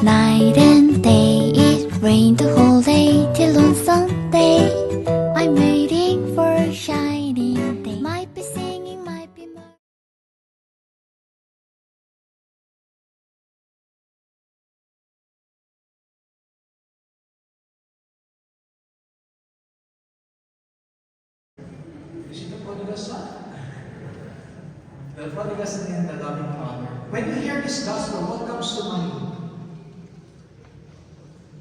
night and day. It rained the whole day till on Sunday. I'm waiting for a shining day. Might be singing, might be Is the prodigal son? The prodigal son and the loving father. When you hear this gospel, what comes to mind?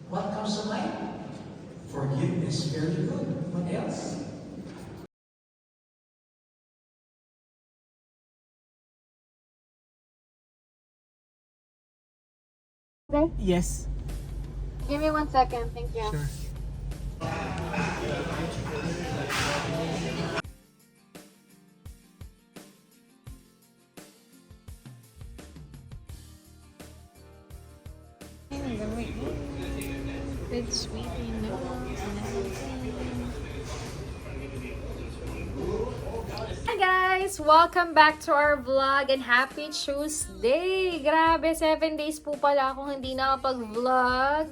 What comes to mind? Forgiveness. Very good. What else? Okay. Yes. Give me 1 second. Thank you. Sure. With sweetie noodles and everything. Hi guys! Welcome back to our vlog and happy Tuesday! Grabe, 7 days po pala akong hindi nakapag-vlog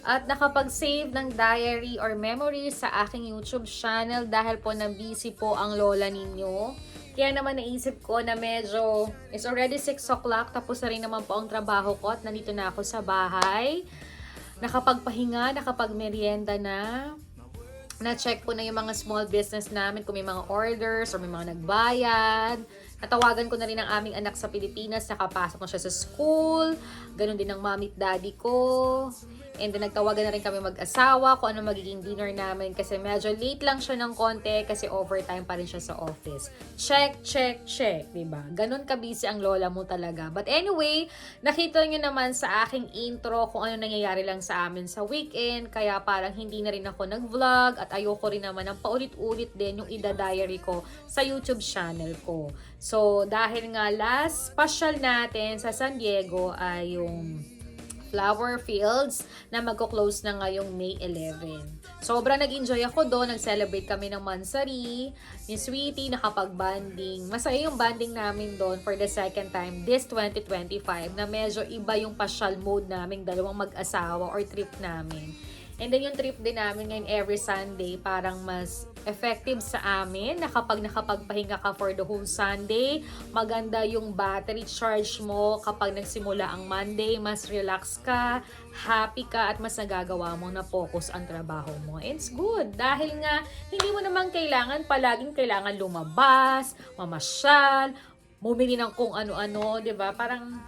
at nakapag-save ng diary or memories sa aking YouTube channel dahil po na busy po ang lola ninyo. Kaya naman naisip ko na medyo, it's already 6 o'clock, tapos na rin naman po ang trabaho ko at nandito na ako sa bahay. Nakapagpahinga, nakapagmerienda na. Na-check ko na yung mga small business namin kung may mga orders or may mga nagbayad. Natawagan ko na rin ang aming anak sa Pilipinas, nakapasok na siya sa school. Ganon din ang mommy at daddy ko. And then nagtawagan na rin kami mag-asawa kung ano magiging dinner namin kasi medyo late lang siya ng konti kasi overtime pa rin siya sa office. Check, check, check, diba? Ganon ka-busy ang lola mo talaga. But anyway, nakita nyo naman sa aking intro kung ano nangyayari lang sa amin sa weekend. Kaya parang hindi na rin ako nag-vlog at ayoko rin naman ng paulit-ulit din yung ida-diary ko sa YouTube channel ko. So, dahil nga last pasyal natin sa San Diego ay yung flower fields na magko-close na ngayong May 11. Sobrang nag-enjoy ako doon. Nag-celebrate kami ng Mansari, ni Sweetie, nakapag-banding. Masaya yung banding namin doon for the second time this 2025 na medyo iba yung pasyal mode namin, dalawang mag-asawa or trip namin. And then yung trip din namin ngayon every Sunday, parang mas effective sa amin na kapag nakapagpahinga ka for the whole Sunday, maganda yung battery charge mo kapag nagsimula ang Monday, mas relax ka, happy ka, at mas nagagawa mo na focus ang trabaho mo. It's good dahil nga hindi mo naman palaging kailangan lumabas, mamasyal, bumili ng kung ano-ano, 'di ba? Parang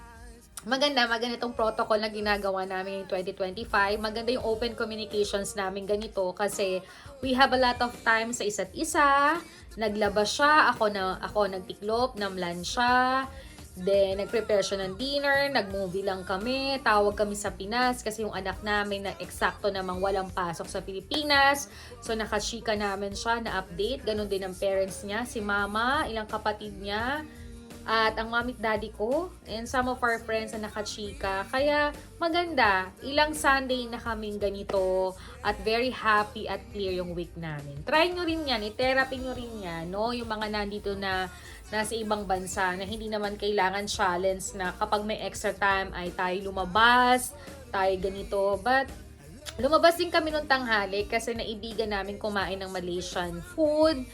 maganda itong protocol na ginagawa namin in 2025. Maganda yung open communications namin ganito kasi we have a lot of time sa isa't isa. Naglaba siya, ako nagtiklop, namlan siya. Then, nag-prepare siya ng dinner, nag-movie lang kami, tawag kami sa Pinas kasi yung anak namin na eksakto namang walang pasok sa Pilipinas. So, nakachika namin siya na update. Ganon din ang parents niya, si mama, ilang kapatid niya. At ang mommy at daddy ko and some of our friends na nakachika. Kaya maganda, ilang Sunday na kaming ganito at very happy at clear yung week namin. Try nyo rin yan, i-therapy nyo rin yan, no? Yung mga nandito na nasa ibang bansa na hindi naman kailangan challenge na kapag may extra time ay tayo lumabas, tayo ganito. But lumabas din kami nung tanghali kasi naibigan namin kumain ng Malaysian food.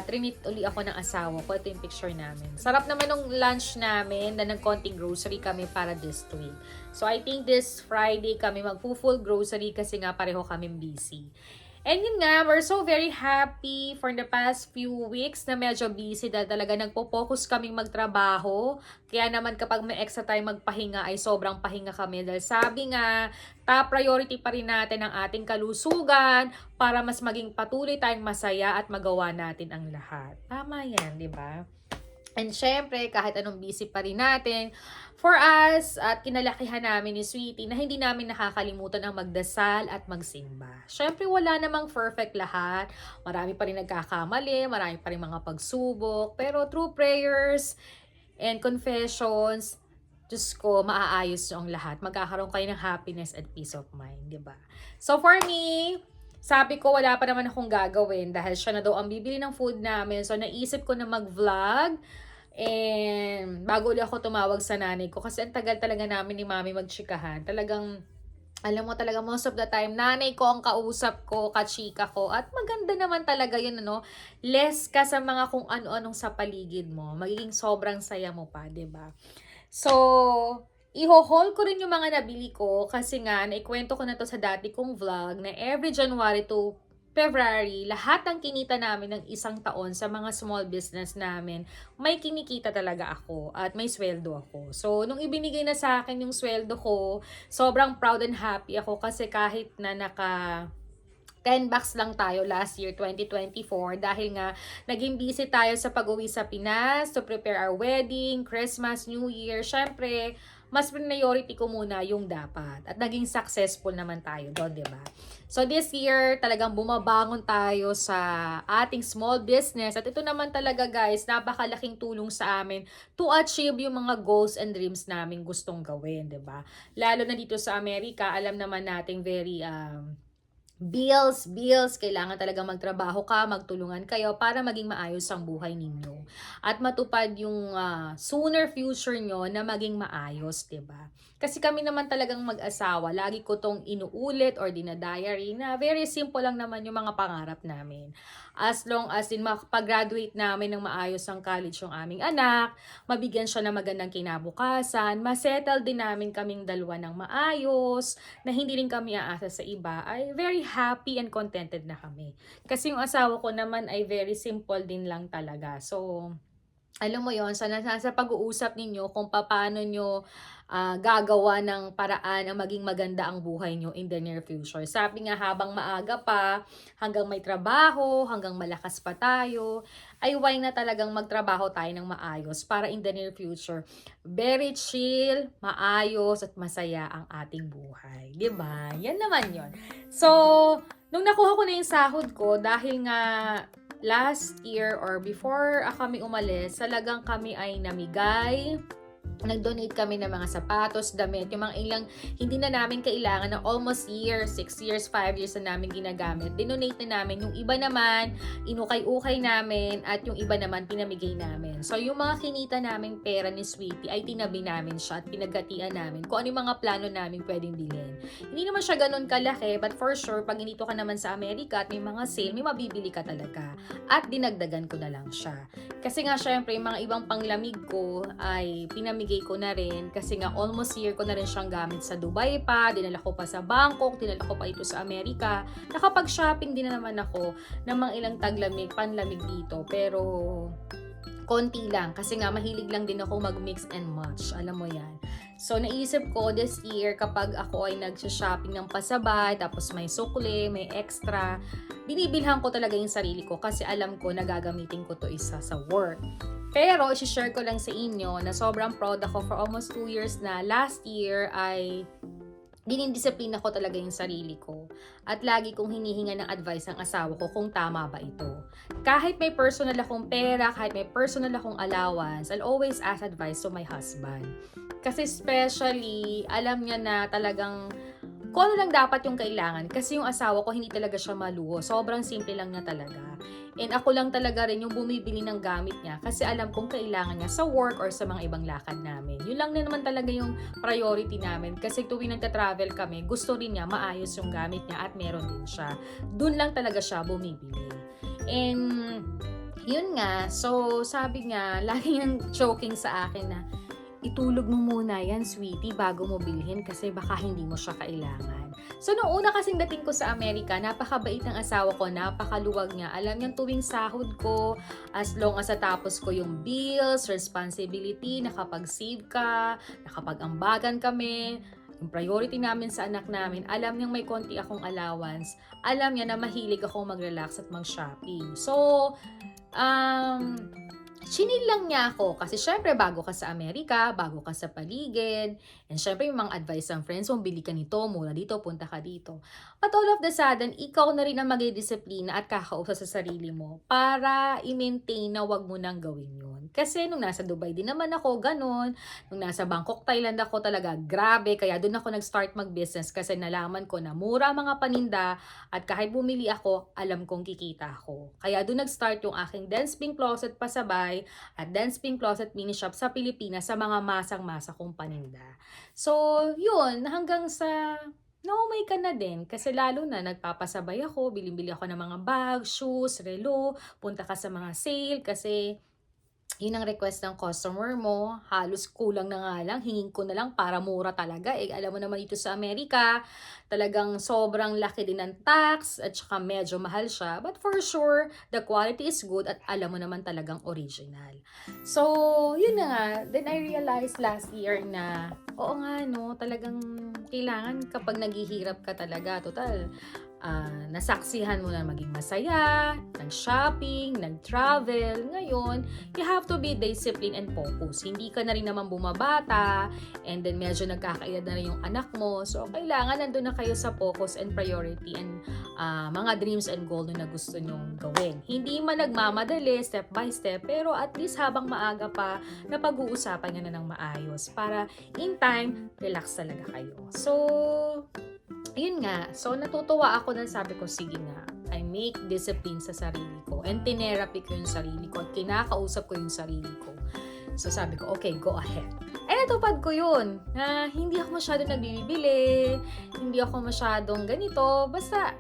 Trinit uli ako ng asawa ko. Ito yung picture namin. Sarap naman nung lunch namin na nagkonting grocery kami para this week. So I think this Friday kami magpo-full grocery kasi nga pareho kami busy. And yun nga, we're so very happy for the past few weeks na medyo busy dahil talaga nagpo-focus kaming magtrabaho. Kaya naman kapag may extra time magpahinga ay sobrang pahinga kami dahil sabi nga, top priority pa rin natin ang ating kalusugan para mas maging patuloy tayong masaya at magawa natin ang lahat. Tama yan, di ba? And syempre, kahit anong busy pa rin natin, for us, at kinalakihan namin ni Sweetie na hindi namin nakakalimutan ang magdasal at magsimba. Syempre, wala namang perfect lahat. Marami pa rin nagkakamali, marami pa rin mga pagsubok. Pero through prayers and confessions, Diyos ko, maaayos nyo ang lahat. Magkakaroon kayo ng happiness and peace of mind, di ba? So for me, sabi ko wala pa naman akong gagawin dahil siya na daw ang bibili ng food namin. So naisip ko na mag-vlog. And bago ulit ako tumawag sa nanay ko, kasi ang tagal talaga namin ni mami magchikahan. Talagang, alam mo talaga, most of the time, nanay ko ang kausap ko, kachika ko. At maganda naman talaga yun, ano, less ka sa mga kung ano-anong sa paligid mo. Magiging sobrang saya mo pa, 'di ba? So, iho-haul ko rin yung mga nabili ko kasi nga, naikwento ko na to sa dati kong vlog na every January to February, lahat ng kinita namin ng isang taon sa mga small business namin, may kinikita talaga ako at may sweldo ako. So, nung ibinigay na sa akin yung sweldo ko, sobrang proud and happy ako kasi kahit na naka 10 bucks lang tayo last year, 2024, dahil nga naging busy tayo sa pag-uwi sa Pinas to prepare our wedding, Christmas, New Year. Syempre, mas priority ko muna yung dapat. At naging successful naman tayo doon, di ba? So this year, talagang bumabangon tayo sa ating small business. At ito naman talaga guys, napakalaking tulong sa amin to achieve yung mga goals and dreams namin gustong gawin, di ba? Lalo na dito sa Amerika, alam naman nating very bills, kailangan talaga magtrabaho ka, magtulungan kayo para maging maayos ang buhay ninyo. At matupad yung sooner future nyo na maging maayos, 'di ba? Kasi kami naman talagang mag-asawa, lagi ko tong inuulit or dinadiary na very simple lang naman yung mga pangarap namin. As long as din makapag-graduate namin ng maayos ang college yung aming anak, mabigyan siya ng magandang kinabukasan, masettle din namin kaming dalawa ng maayos, na hindi rin kami aasa sa iba, ay very happy and contented na kami. Kasi yung asawa ko naman ay very simple din lang talaga. So, alam mo yon, sa pag-uusap ninyo kung paano nyo gagawa ng paraan ang maging maganda ang buhay nyo in the near future. Sabi nga, habang maaga pa, hanggang may trabaho, hanggang malakas pa tayo, ay why na talagang magtrabaho tayo ng maayos para in the near future, very chill, maayos at masaya ang ating buhay. Diba? Yan naman yon. So, nung nakuha ko na yung sahod ko, dahil nga last year or before kami umalis, talagang kami ay namigay. Nag-donate kami ng mga sapatos, damit, yung mga ilang hindi na namin kailangan na almost year, 6 years, 5 years na namin ginagamit. Dinonate na namin. Yung iba naman, inukay-ukay namin at yung iba naman, pinamigay namin. So, yung mga kinita namin pera ni Sweetie ay tinabi namin siya at pinagkatian namin kung ano yung mga plano namin pwedeng bilhin. Hindi naman siya ganun kalaki, but for sure, pag inito ka naman sa Amerika at may mga sale, may mabibili ka talaga. At dinagdagan ko na lang siya. Kasi nga, syempre, yung mga ibang panglamig ko ay pinamigay ko na rin kasi nga almost year ko na rin siyang gamit sa Dubai pa, dinala ko pa sa Bangkok, dinala ko pa ito sa Amerika. Nakapag-shopping din na naman ako ng mga ilang taglamig, panlamig dito, pero konti lang kasi nga mahilig lang din ako mag-mix and match, alam mo yan. So naisip ko this year kapag ako ay nag-shopping ng pasabay, tapos may sukli, may extra, binibilhan ko talaga yung sarili ko kasi alam ko na gagamitin ko to isa sa work. Pero, isi-share ko lang sa inyo na sobrang proud ako for almost 2 years na last year ay dinindisiplina ko talaga yung sarili ko. At lagi kong hinihinga ng advice ang asawa ko kung tama ba ito. Kahit may personal akong pera, kahit may personal akong allowance, I'll always ask advice to my husband. Kasi especially, alam niya na talagang kung ano lang dapat yung kailangan. Kasi yung asawa ko, hindi talaga siya maluho. Sobrang simple lang niya talaga. And ako lang talaga rin yung bumibili ng gamit niya kasi alam kong kailangan niya sa work or sa mga ibang lakad namin. Yun lang na naman talaga yung priority namin kasi tuwing nagta-travel kami, gusto rin niya maayos yung gamit niya at meron din siya. Doon lang talaga siya bumibili. And yun nga, so sabi nga, lagi niyang joking sa akin na itulog mo muna yan, sweetie, bago mo bilhin kasi baka hindi mo siya kailangan. So, nung una kasing dating ko sa Amerika, napakabait ng asawa ko, napakaluwag niya. Alam niyang tuwing sahod ko, as long as natapos ko yung bills, responsibility, nakapag-save ka, nakapag-ambagan kami, yung priority namin sa anak namin, alam niyang may konti akong allowance, alam niya na mahilig akong mag-relax at mag-shopping. So, chinil lang niya ako kasi syempre bago ka sa Amerika, bago ka sa paligid, And syempre, yung mga advice ng friends mo, bili ka nito, mura dito, punta ka dito. But all of the sudden, ikaw na rin ang magdidisiplina at kakausap sa sarili mo para i-maintain na wag mo nang gawin yun. Kasi nung nasa Dubai din naman ako, ganun. Nung nasa Bangkok, Thailand ako talaga, grabe. Kaya doon ako nag-start mag-business kasi nalaman ko na mura mga paninda at kahit bumili ako, alam kong kikita ako. Kaya doon nag-start yung aking Dance Pink Closet pasabay at Dance Pink Closet mini shop sa Pilipinas sa mga masang-masa kong paninda. So, yun, hanggang sa naumay ka na din kasi lalo na nagpapasabay ako, bili-bili ako ng mga bag, shoes, relo, punta ka sa mga sale kasi yun ang request ng customer mo, halos kulang na nga lang, hingin ko na lang para mura talaga. Eh, alam mo naman dito sa Amerika, talagang sobrang laki din ng tax at saka medyo mahal siya. But for sure, the quality is good at alam mo naman talagang original. So, yun na nga. Then I realized last year na, oo nga no, talagang kailangan kapag naghihirap ka talaga, total, nasaksihan mo na maging masaya, nag-shopping, nag-travel. Ngayon, you have to be disciplined and focused. Hindi ka na rin naman bumabata, and then medyo nagkakaedad na rin yung anak mo. So, kailangan nandun na kayo sa focus and priority and mga dreams and goal na gusto nyong gawin. Hindi man nagmamadali, step by step, pero at least habang maaga pa, napag-uusapan nyo na ng maayos para in time, relax talaga kayo. So, yun nga. So, natutuwa ako na sabi ko, sige nga, I make discipline sa sarili ko. And tinerapy ko yung sarili ko. At kinakausap ko yung sarili ko. So, sabi ko, okay, go ahead. Eh, natupad ko yun. Na hindi ako masyadong nagbibili. Hindi ako masyadong ganito. Basta,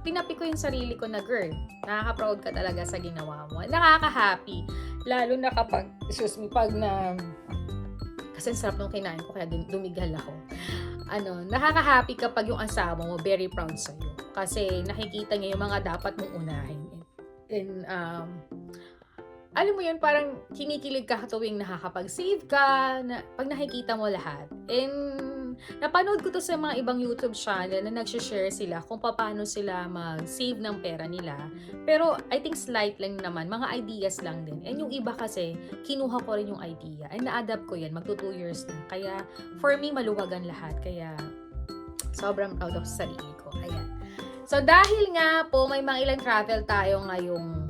pinapi ko yung sarili ko na, girl, nakaka-proud ka talaga sa ginawa mo. Nakaka-happy. Lalo na kapag, kasi sarap nung kinain ko, kaya dumigal ako. Nakaka-happy kapag yung asawa mo very proud sa'yo. Kasi nakikita niya yung mga dapat mong unahin. And, alam mo yun, parang kinikilig ka tuwing nakakapag-save ka, pag nakikita mo lahat. And, napanood ko to sa mga ibang YouTube channel na nag-share sila kung paano sila mag-save ng pera nila. Pero, I think slight lang naman, mga ideas lang din. And yung iba kasi, kinuha ko rin yung idea. And na-adapt ko yan, magto 2 years na. Kaya, for me, maluwagan lahat. Kaya, sobrang proud of sarili ko. Ayan. So, dahil nga po, may mga ilang travel tayo ngayong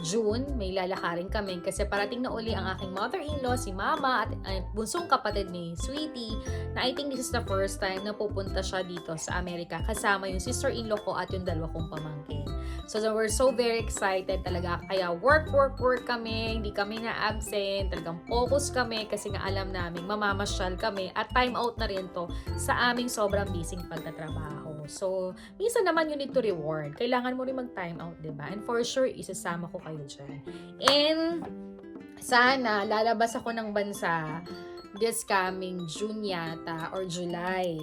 June, may lalakarin kami kasi parating na uli ang aking mother-in-law, si Mama, at bunsong kapatid ni Sweetie, na I think this is the first time na pupunta siya dito sa Amerika kasama yung sister-in-law ko at yung dalawa kong pamangkin. So we're so very excited talaga. Kaya work kami, hindi kami na-absent, talagang focus kami kasi nga alam namin mamamasyal kami at time out na rin to sa aming sobrang busy pagtatrabaho. So, minsan naman you need to reward. Kailangan mo rin mag-time out, diba? And for sure, isasama ko kayo dyan. And, sana, lalabas ako ng bansa this coming June yata or July.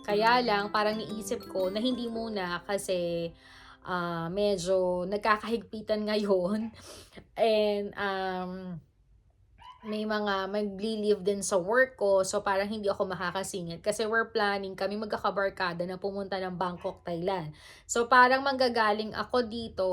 Kaya lang, parang niisip ko na hindi muna kasi medyo nagkakahigpitan ngayon. And, may magli-leave din sa work ko, so parang hindi ako makakasingit kasi we're planning kami magkakabarkada na pumunta ng Bangkok, Thailand. So parang manggagaling ako dito,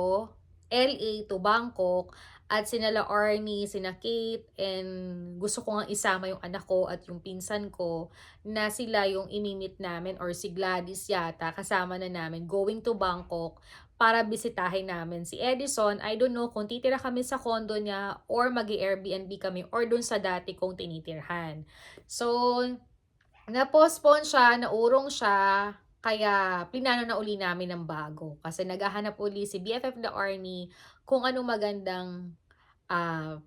LA to Bangkok, at sinala Arnie, sina Kate, and gusto ko nga isama yung anak ko at yung pinsan ko na sila yung imimit namin, or si Gladys yata, kasama na namin going to Bangkok para bisitahin namin si Edison. I don't know kung titira kami sa condo niya or mag-Airbnb kami or dun sa dati kong tinitirhan. So, na-postpone siya, naurong siya, kaya pinano na uli namin ng bago. Kasi naghahanap uli si BFF na Arnie kung ano magandang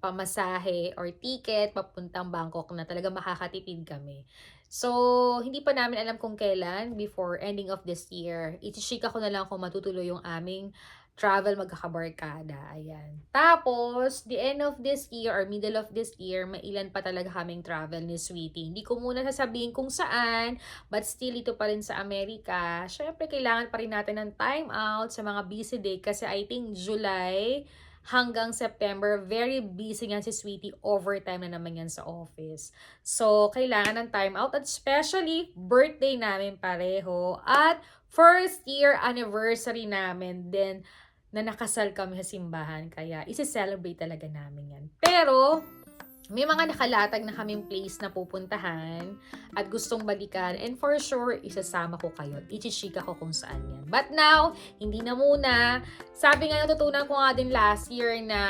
pamasahe or ticket papuntang Bangkok na talaga makakatipid kami. So, hindi pa namin alam kung kailan before ending of this year. Iti-chika ko na lang kung matutuloy yung aming travel magkakabarkada. Ayan. Tapos, the end of this year or middle of this year, may ilan pa talaga kaming travel ni Sweetie. Hindi ko muna sasabihin kung saan, but still ito pa rin sa Amerika. Syempre, kailangan pa rin natin ng time out sa mga busy day kasi I think July hanggang September, very busy nga si Sweetie. Overtime na naman yan sa office. So, kailangan ng time out. At especially, birthday namin pareho. At first year anniversary namin. Then, na nakasal kami sa simbahan. Kaya, isi-celebrate talaga namin yan. Pero, may mga nakalatag na kaming place na pupuntahan at gustong balikan, and for sure, isasama ko kayo. Ichichika ko kung saan yan. But now, hindi na muna. Sabi nga, natutunan ko nga din last year na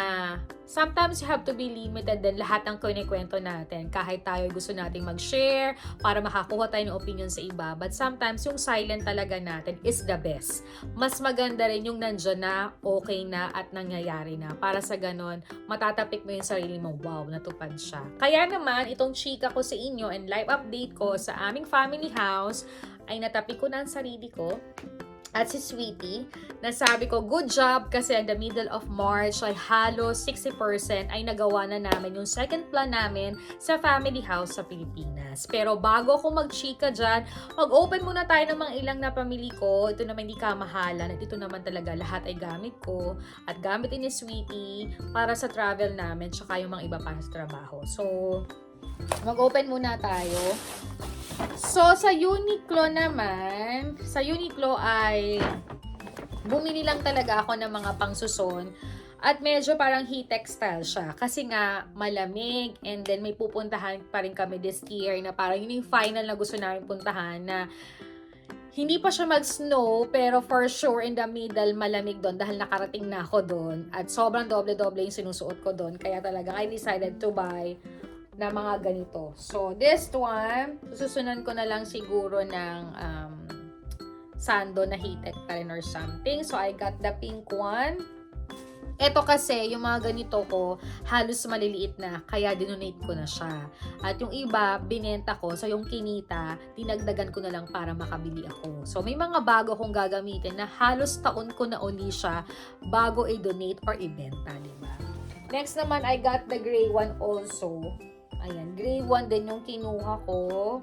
sometimes you have to be limited din lahat ng kinikwento natin. Kahit tayo gusto nating mag-share para makakuha tayo ng opinion sa iba. But sometimes, yung silent talaga natin is the best. Mas maganda rin yung nandyan na, okay na, at nangyayari na. Para sa ganon, matatapik mo yung sarili mo, wow, natupad siya. Kaya naman, itong chika ko sa inyo and live update ko sa aming family house, ay natapik ko na ang sarili ko at si Sweetie, na sabi ko, good job, kasi in the middle of March ay halos 60% ay nagawa na namin yung second plan namin sa family house sa Pilipinas. Pero bago ako mag-chika dyan, mag-open muna tayo ng mga ilang na pamili ko. Ito naman hindi kamahalan at ito naman talaga lahat ay gamit ko at gamit ni Sweetie para sa travel namin tsaka yung mga iba pa sa trabaho. So, mag-open muna tayo. So, sa Uniqlo naman, sa Uniqlo ay bumili lang talaga ako ng mga pangsuson at medyo parang heat textile siya kasi nga malamig, and then may pupuntahan pa rin kami this year na parang yun yung final na gusto namin puntahan na hindi pa siya mag-snow, pero for sure in the middle malamig doon dahil nakarating na ako doon at sobrang doble-doble yung sinusuot ko doon, kaya talaga I decided to buy na mga ganito. So, this one, susunan ko na lang siguro ng sando na heated pa rin or something. So, I got the pink one. Ito kasi, yung mga ganito ko, halos maliliit na, kaya dinonate ko na siya. At yung iba, binenta ko. So, yung kinita, dinagdagan ko na lang para makabili ako. So, may mga bago kong gagamitin na halos taon ko na uli siya bago i-donate or ibenta, diba? Next naman, I got the gray one also. Ayan, gray one din yung kinuha ko.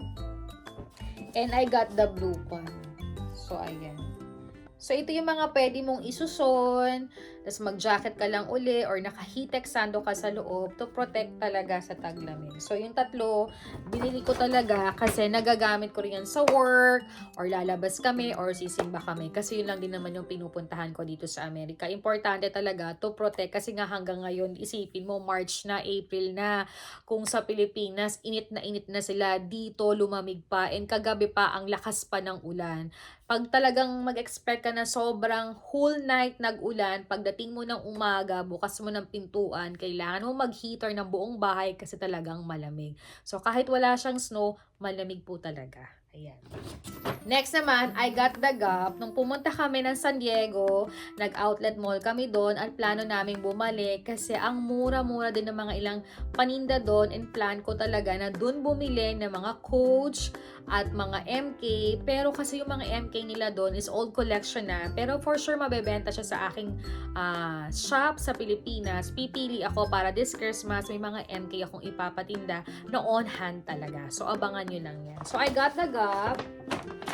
And I got the blue one. So, ayan. So, ito yung mga pwede mong isuson, tapos mag-jacket ka lang uli, or naka-heatex sando ka sa loob to protect talaga sa taglamig. So, yung tatlo, binili ko talaga kasi nagagamit ko rin yan sa work, or lalabas kami, or sisimba kami. Kasi yun lang din naman yung pinupuntahan ko dito sa Amerika. Importante talaga to protect kasi nga hanggang ngayon, isipin mo, March na, April na, kung sa Pilipinas, init na sila, dito lumamig pa, and kagabi pa, ang lakas pa ng ulan. Pag talagang mag-expect ka na sobrang whole night nag-ulan, pagdating mo ng umaga, bukas mo ng pintuan, kailangan mo mag-heater ng buong bahay kasi talagang malamig. So, kahit wala siyang snow, malamig po talaga. Ayan. Next naman, I got the Gap. Nung pumunta kami ng San Diego, nag-outlet mall kami doon at plano naming bumalik kasi ang mura-mura din ng mga ilang paninda doon, and plan ko talaga na doon bumili ng mga Coach at mga MK. Pero kasi yung mga MK nila doon is old collection na. Pero for sure, mabebenta siya sa aking shop sa Pilipinas. Pipili ako para this Christmas, may mga MK akong ipapatinda na on hand talaga. So, abangan nyo lang yan. So, I got the Gap.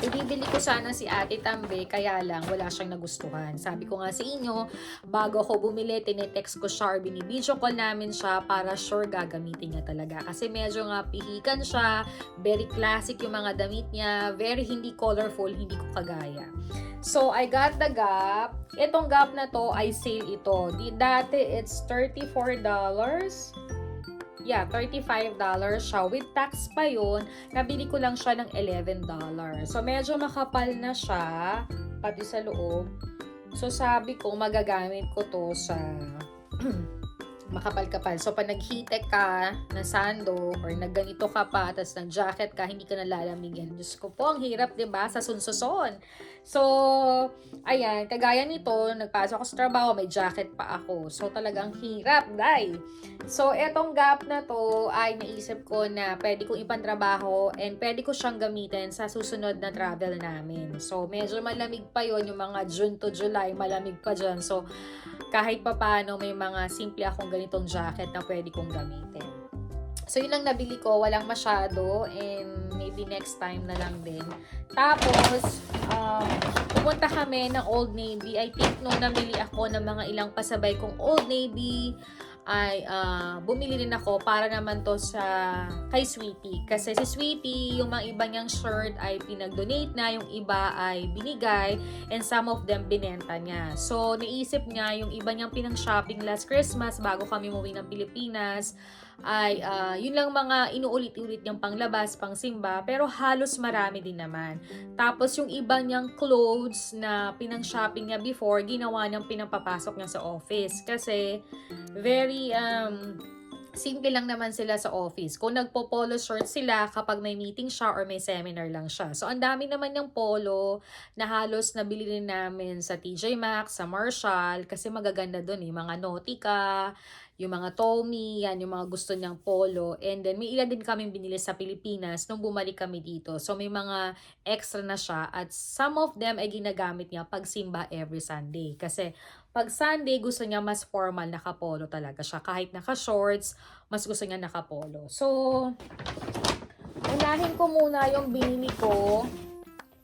Ibibili ko sana si Ate Tambe, kaya lang wala siyang nagustuhan. Sabi ko nga sa inyo, bago ako bumili, tinetext ko siya or binibidyo call namin siya para sure gagamitin niya talaga. Kasi medyo nga pihikan siya, very classic yung mga damit niya, very hindi colorful, hindi ko kagaya. So, I got the Gap. Itong Gap na to ay sale ito. Dati, it's $34. Yeah, $35 siya. With tax pa yun, nabili ko lang siya ng $11. So, medyo makapal na siya, pati sa loob. So, sabi ko, magagamit ko to sa makapal-kapal. So, pag nag-heatek ka na sando, or nagganito ka pa, tapos nag-jacket ka, hindi ka nalalamigin. Diyos ko po, ang hirap, diba? Sa sunsuson. So, ayan, kagaya nito, nagpasok ako sa trabaho, may jacket pa ako. So, talagang hirap, dai. So, etong Gap na to, ay naisip ko na pwede kong ipantrabaho and pwede ko siyang gamitin sa susunod na travel namin. So, medyo malamig pa yon, yung mga June to July, malamig pa dyan. So, kahit pa paano, may mga simple akong ganitong jacket na pwede kong gamitin. So, yun lang nabili ko. Walang masyado. And maybe next time na lang din. Tapos, pupunta kami ng Old Navy. I think nung namili ako ng mga ilang pasabay kong Old Navy, ay bumili rin ako para naman to sa kay Sweetie. Kasi si Sweetie, yung mga iba niyang shirt ay pinag-donate na, yung iba ay binigay, and some of them binenta niya. So, naisip niya yung iba niyang pinang-shopping last Christmas bago kami umuwi ng Pilipinas, ay yun lang mga inuulit-ulit niyang panglabas, pangsimba, pero halos marami din naman. Tapos yung iba niyang clothes na pinang-shopping niya before, ginawa niyang pinapapasok niya sa office. Kasi very simple lang naman sila sa office. Kung nagpo-polo short sila kapag may meeting siya or may seminar lang siya. So, ang dami naman yung polo na halos nabili rin namin sa TJ Maxx, sa Marshall, kasi magaganda dun eh. Mga Nautica, yung mga Tommy, yan, yung mga gusto niyang polo. And then, may ilan din kaming binili sa Pilipinas nung bumalik kami dito. So, may mga extra na siya at some of them ay ginagamit niya pag simba every Sunday. Kasi, pag Sunday, gusto niya mas formal, nakapolo talaga siya. Kahit naka-shorts, mas gusto niya nakapolo. So, unahin ko muna yung binili ko.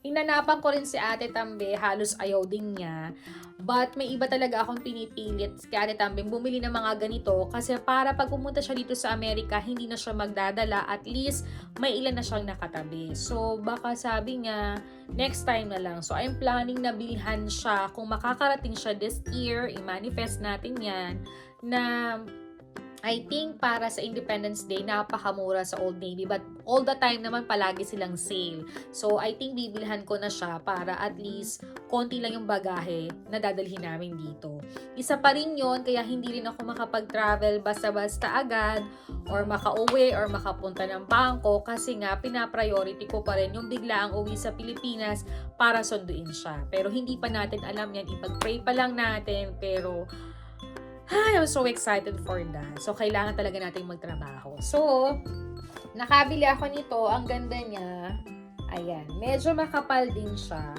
Inanapan ko rin si Ate Tambe, halos ayaw din niya. But may iba talaga akong pinipilit kay Ate Tambe bumili ng mga ganito kasi para pag pumunta siya dito sa Amerika, hindi na siya magdadala. At least, may ilan na siyang nakatabi. So, baka sabi niya, next time na lang. So, I'm planning na bilhan siya. Kung makakarating siya this year, i-manifest natin yan na I think para sa Independence Day, napakamura sa Old Navy. But all the time naman, palagi silang sale. So, I think bibilhan ko na siya para at least konti lang yung bagahe na dadalhin namin dito. Isa pa rin yun, kaya hindi rin ako makapag-travel basta-basta agad or makauwi or makapunta ng bangko kasi nga, pina-priority ko pa rin yung biglaang uwi sa Pilipinas para sunduin siya. Pero hindi pa natin alam yan. Ipag-pray pa lang natin. Pero I'm so excited for that. So, kailangan talaga nating magtrabaho. So, nakabili ako nito. Ang ganda niya. Ayan. Medyo makapal din siya.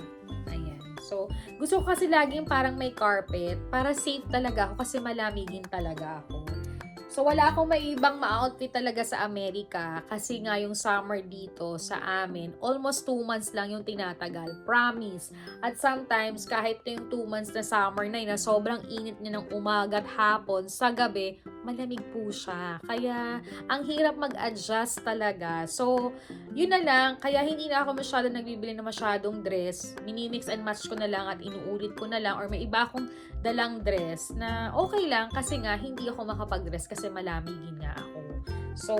Ayan. So, gusto ko kasi laging parang may carpet. Para safe talaga ako kasi malamigin talaga ako. So, wala akong may ibang ma-outfit talaga sa Amerika kasi nga yung summer dito sa amin, almost 2 months lang yung tinatagal. Promise. At sometimes, kahit yung 2 months na summer na yun, na sobrang init niya ng umaga at hapon, sa gabi, malamig po siya. Kaya, ang hirap mag-adjust talaga. So, yun na lang. Kaya hindi na ako masyado nagbibili na masyadong dress. Mini-mix and match ko na lang at inuulit ko na lang. Or may iba akong dalang dress na okay lang kasi nga hindi ako makapag-dress kasi malamigin nga ako. So,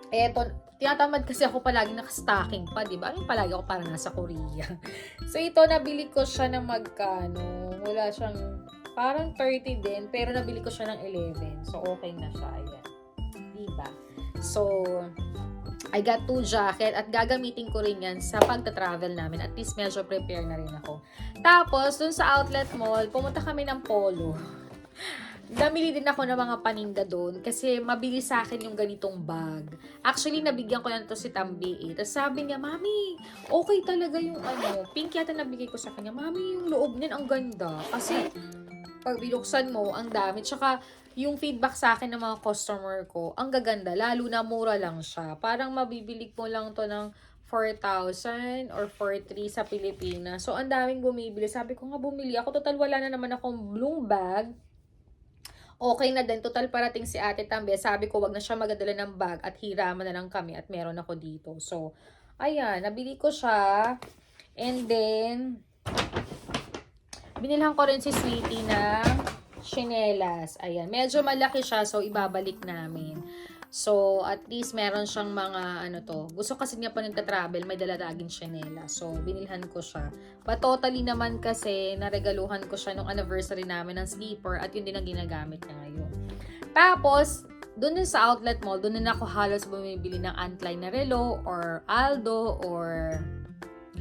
eto, tinatamad kasi ako palagi naka-stocking pa, di ba? Palagi ako parang nasa Korea. So, ito, nabili ko siya ng magkano. Wala siyang, parang 30 din, pero nabili ko siya ng 11. So, okay na siya. Ayan. Diba? So, I got 2 jacket at gagamitin ko rin yan sa pagta-travel namin. At least medyo prepare na rin ako. Tapos, dun sa outlet mall, pumunta kami ng polo. Namili din ako ng mga paninda doon kasi mabilis sa akin yung ganitong bag. Actually, nabigyan ko na ito si Tambi eh. Tapos sabi niya, Mami, okay talaga yung pink yata nabigay ko sa kanya. Mami, yung loob niyan ang ganda. Kasi, pag binuksan mo, ang dami. Tsaka, yung feedback sa akin ng mga customer ko, ang gaganda. Lalo na mura lang siya. Parang mabibili mo lang to ng 4,000 or 4,300 sa Pilipinas. So, ang daming bumibili. Sabi ko nga, bumili ako. Total, wala na naman akong blue bag. Okay na din. Total, parating si Ate Tambe. Sabi ko, wag na siya magadala ng bag at hiraman na lang kami at meron ako dito. So, ayan. Nabili ko siya. And then, binilhan ko rin si Sweetie ng chinelas. Ayan. Medyo malaki siya, so ibabalik namin. So, at least meron siyang mga, gusto kasi niya pa nagta-travel, may daladaging chinelas. So, binilhan ko siya. But totally naman kasi, naregaluhan ko siya nung anniversary namin ng sleeper at yun din ang ginagamit niya ngayon. Tapos, doon din sa outlet mall, doon din ako halos bumibili ng Antline na relo, or Aldo, or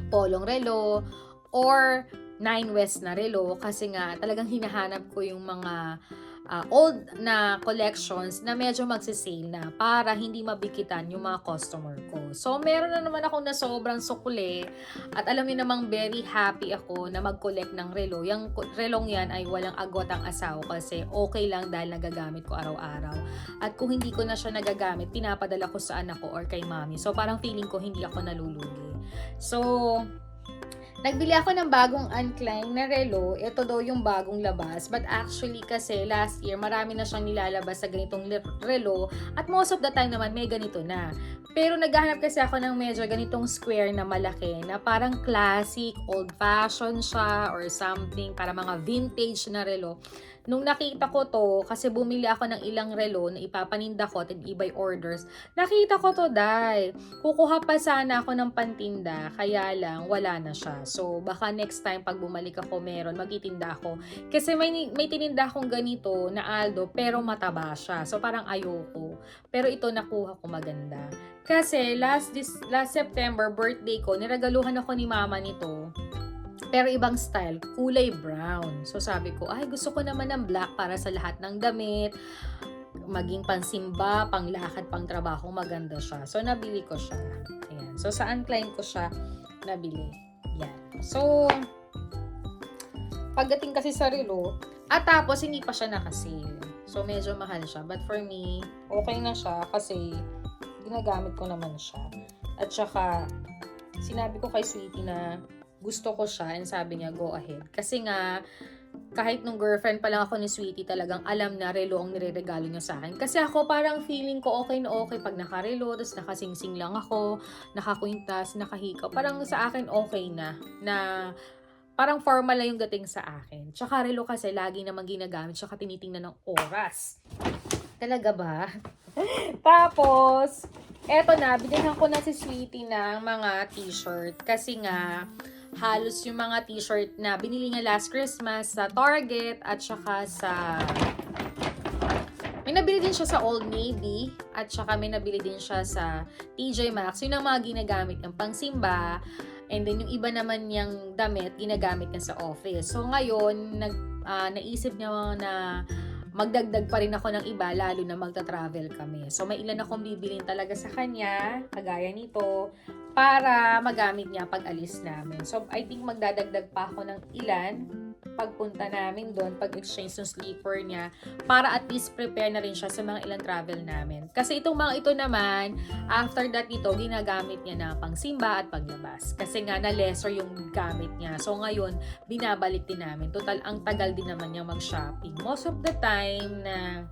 Polong relo, or 9 West na relo kasi nga talagang hinahanap ko yung mga old na collections na medyo magsisale na para hindi mabikitan yung mga customer ko. So, meron na naman ako na sobrang sukuli at alam niyo namang very happy ako na mag-collect ng relo. Yung relong yan ay walang agwat ang asawa kasi okay lang dahil nagagamit ko araw-araw. At kung hindi ko na siya nagagamit, pinapadala ko sa anak ko or kay mami. So, parang feeling ko hindi ako nalulugi. So, nagbili ako ng bagong Antline na relo. Ito daw yung bagong labas. But actually kasi last year, marami na siyang nilalabas sa ganitong relo. At most of the time naman, may ganito na. Pero naghahanap kasi ako ng medyo ganitong square na malaki. Na parang classic, old-fashioned siya or something. Para mga vintage na relo. nung nakita ko to, kasi bumili ako ng ilang relo na ipapaninda ko at ibay orders, nakita ko to, day. Kukuha pa sana ako ng pantinda, kaya lang, wala na siya. So, baka next time, pag bumalik ako, meron, magtitinda ako. Kasi may tininda akong ganito na Aldo, pero mataba siya. So, parang ayoko. Pero ito, nakuha ko maganda. Kasi, last September, birthday ko, niragaluhan ako ni mama nito. Pero ibang style, kulay brown. So sabi ko, ay gusto ko naman ng black para sa lahat ng damit, maging pansimba, panglakad, pang trabaho, maganda siya. So nabili ko siya. Ayan. So saan client ko siya nabili? Yan. So, pagdating kasi sa relo, at tapos hindi pa siya nakasale. So medyo mahal siya. But for me, okay na siya kasi ginagamit ko naman siya. At saka, sinabi ko kay Sweetie na gusto ko siya and sabi niya, go ahead. Kasi nga, kahit nung girlfriend pa lang ako ni Sweetie, talagang alam na relo ang nireregalo niya sa akin. Kasi ako parang feeling ko okay na okay pag nakarelo, tapos nakasingsing lang ako, nakakwintas, nakahikaw. Parang sa akin okay na parang formal lang yung dating sa akin. Tsaka relo kasi lagi naman ginagamit, tsaka tinitingnan ng oras. Talaga ba? Tapos, eto na, binigyan ko na si Sweetie ng mga t-shirt. Kasi nga, halos yung mga t-shirt na binili niya last Christmas sa Target at saka sa... May nabili din siya sa Old Navy at saka may nabili din siya sa TJ Maxx. Yun ang mga ginagamit ng pangsimba. And then yung iba naman niyang damit, ginagamit niya sa office. So ngayon, naisip niya na magdagdag pa rin ako ng iba, lalo na magta-travel kami. So, may ilan akong bibilin talaga sa kanya, kagaya nito, para magamit niya pag alis namin. So, I think magdadagdag pa ako ng ilan pagpunta namin doon, pag-exchange ng sleeper niya, para at least prepare na rin siya sa mga ilang travel namin. Kasi itong mga ito naman, after that ito, ginagamit niya na pangsimba at paglabas. Kasi nga na lesser yung gamit niya. So ngayon, binabalik din namin. Total, ang tagal din naman niya mag-shopping. Most of the time na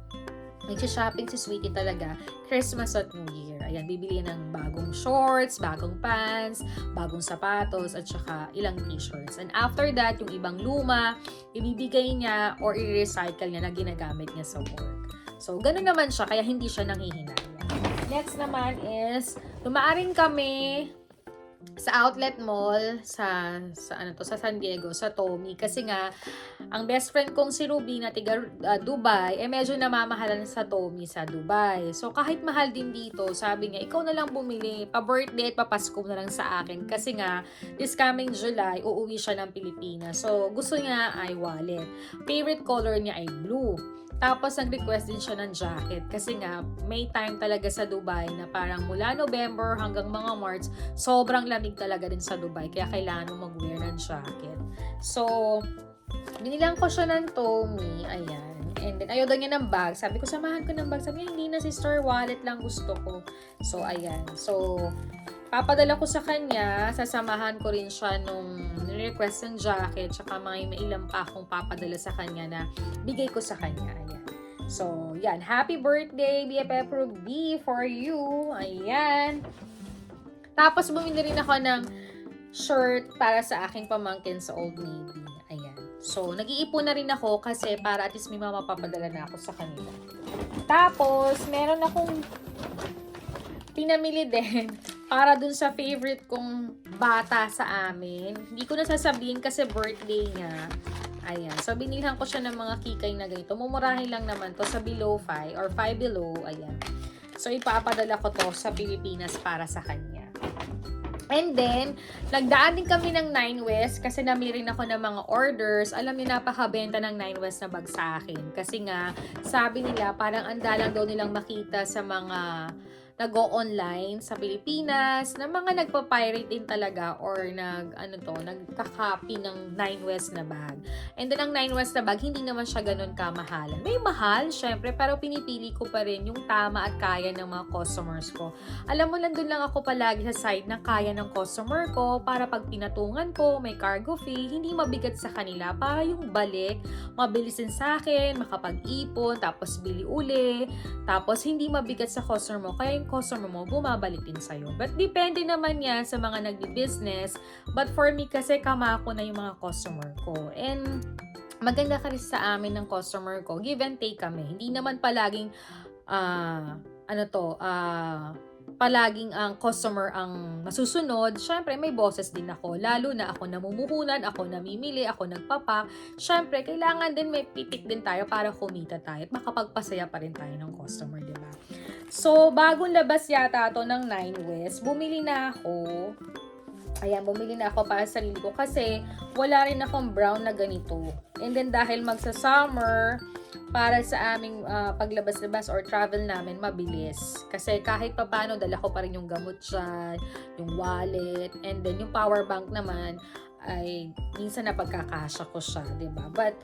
nagsha-shopping si Sweetie talaga, Christmas at New Year. Ayan, bibili ng bagong shorts, bagong pants, bagong sapatos, at saka ilang t-shirts. And after that, yung ibang luma, ibibigay niya or i-recycle niya na ginagamit niya sa work. So, ganun naman siya, kaya hindi siya nanghihinayang. Next naman is, lumaaring kami sa outlet mall sa San Diego, sa Tommy, kasi nga ang best friend kong si Ruby na tiga Dubai, medyo namamahalan sa Tommy sa Dubai. So kahit mahal din dito, sabi niya, ikaw na lang bumili, pa-birthday at papasko na lang sa akin, kasi nga this coming July uuwi siya ng Pilipinas. So gusto niya ay wallet. Favorite color niya ay blue. Tapos, nag-request din siya ng jacket kasi nga, may time talaga sa Dubai na parang mula November hanggang mga March, sobrang lamig talaga din sa Dubai. Kaya kailangan mo mag-wear ng jacket. So, binilang ko siya ng Tommy. Ayan. And then, ayaw daw niya ng bag. Sabi ko, samahan ko ng bag. Sabi niya, hindi na sister, wallet lang gusto ko. So, ayan. So, papadala ko sa kanya, sasamahan ko rin siya nung request ng jacket, tsaka may ilang pa akong papadala sa kanya na bigay ko sa kanya. Ayan. So, yan. Happy birthday, BFF Ruby, for you. Ayan. Tapos, bumili rin ako ng shirt para sa aking pamangkin sa Old Navy. Ayan. So, nag-iipon na rin ako kasi para at least may mapapadala na ako sa kanila. Tapos, meron akong pinamili din para dun sa favorite kong bata sa amin. Hindi ko na sasabihin kasi birthday niya. Ayan. So, binilhan ko siya ng mga kikay na ganito. Mumurahin lang naman to sa below 5 or 5 below. Ayan. So, ipapadala ko to sa Pilipinas para sa kanya. And then, nagdaan din kami ng 9 West kasi namili rin ako ng mga orders. Alam niyo, napakabenta ng 9 West na bag sa akin. Kasi nga, sabi nila, parang andalang daw nilang makita sa mga nag-o-online sa Pilipinas, na mga nagpa-pirate din talaga or nagka-copy ng 9 West na bag. And then, ang 9 West na bag, hindi naman siya ganun kamahalan. May mahal, syempre, pero pinipili ko pa rin yung tama at kaya ng mga customers ko. Alam mo, nandun lang ako palagi sa side na kaya ng customer ko para pag pinatungan ko, may cargo fee, hindi mabigat sa kanila para yung balik, mabilis din sa akin, makapag-ipon, tapos bili uli, tapos hindi mabigat sa customer mo, kaya yung customer mo, bumabalik din sa'yo. But depende naman yan sa mga nagbi-business. But for me kasi, kamako na yung mga customer ko. And maganda ka rin sa amin ng customer ko. Give and take kami. Hindi naman palaging, palaging ang customer ang masusunod. Syempre, may boses din ako. Lalo na ako namumuhunan, ako namimili, ako nagpapak. Syempre, kailangan din may pitik din tayo para kumita tayo at makapagpasaya pa rin tayo ng customer, di ba? So, bagong labas yata to ng 9 West, bumili na ako. Ayan, bumili na ako para sa sarili ko kasi wala rin akong brown na ganito. And then dahil magsa-summer, para sa aming paglabas-labas or travel namin, mabilis. Kasi kahit papano, dala ko pa rin yung gamot dyan, yung wallet, and then yung power bank naman, ay minsan napagkakasya ko siya, diba? But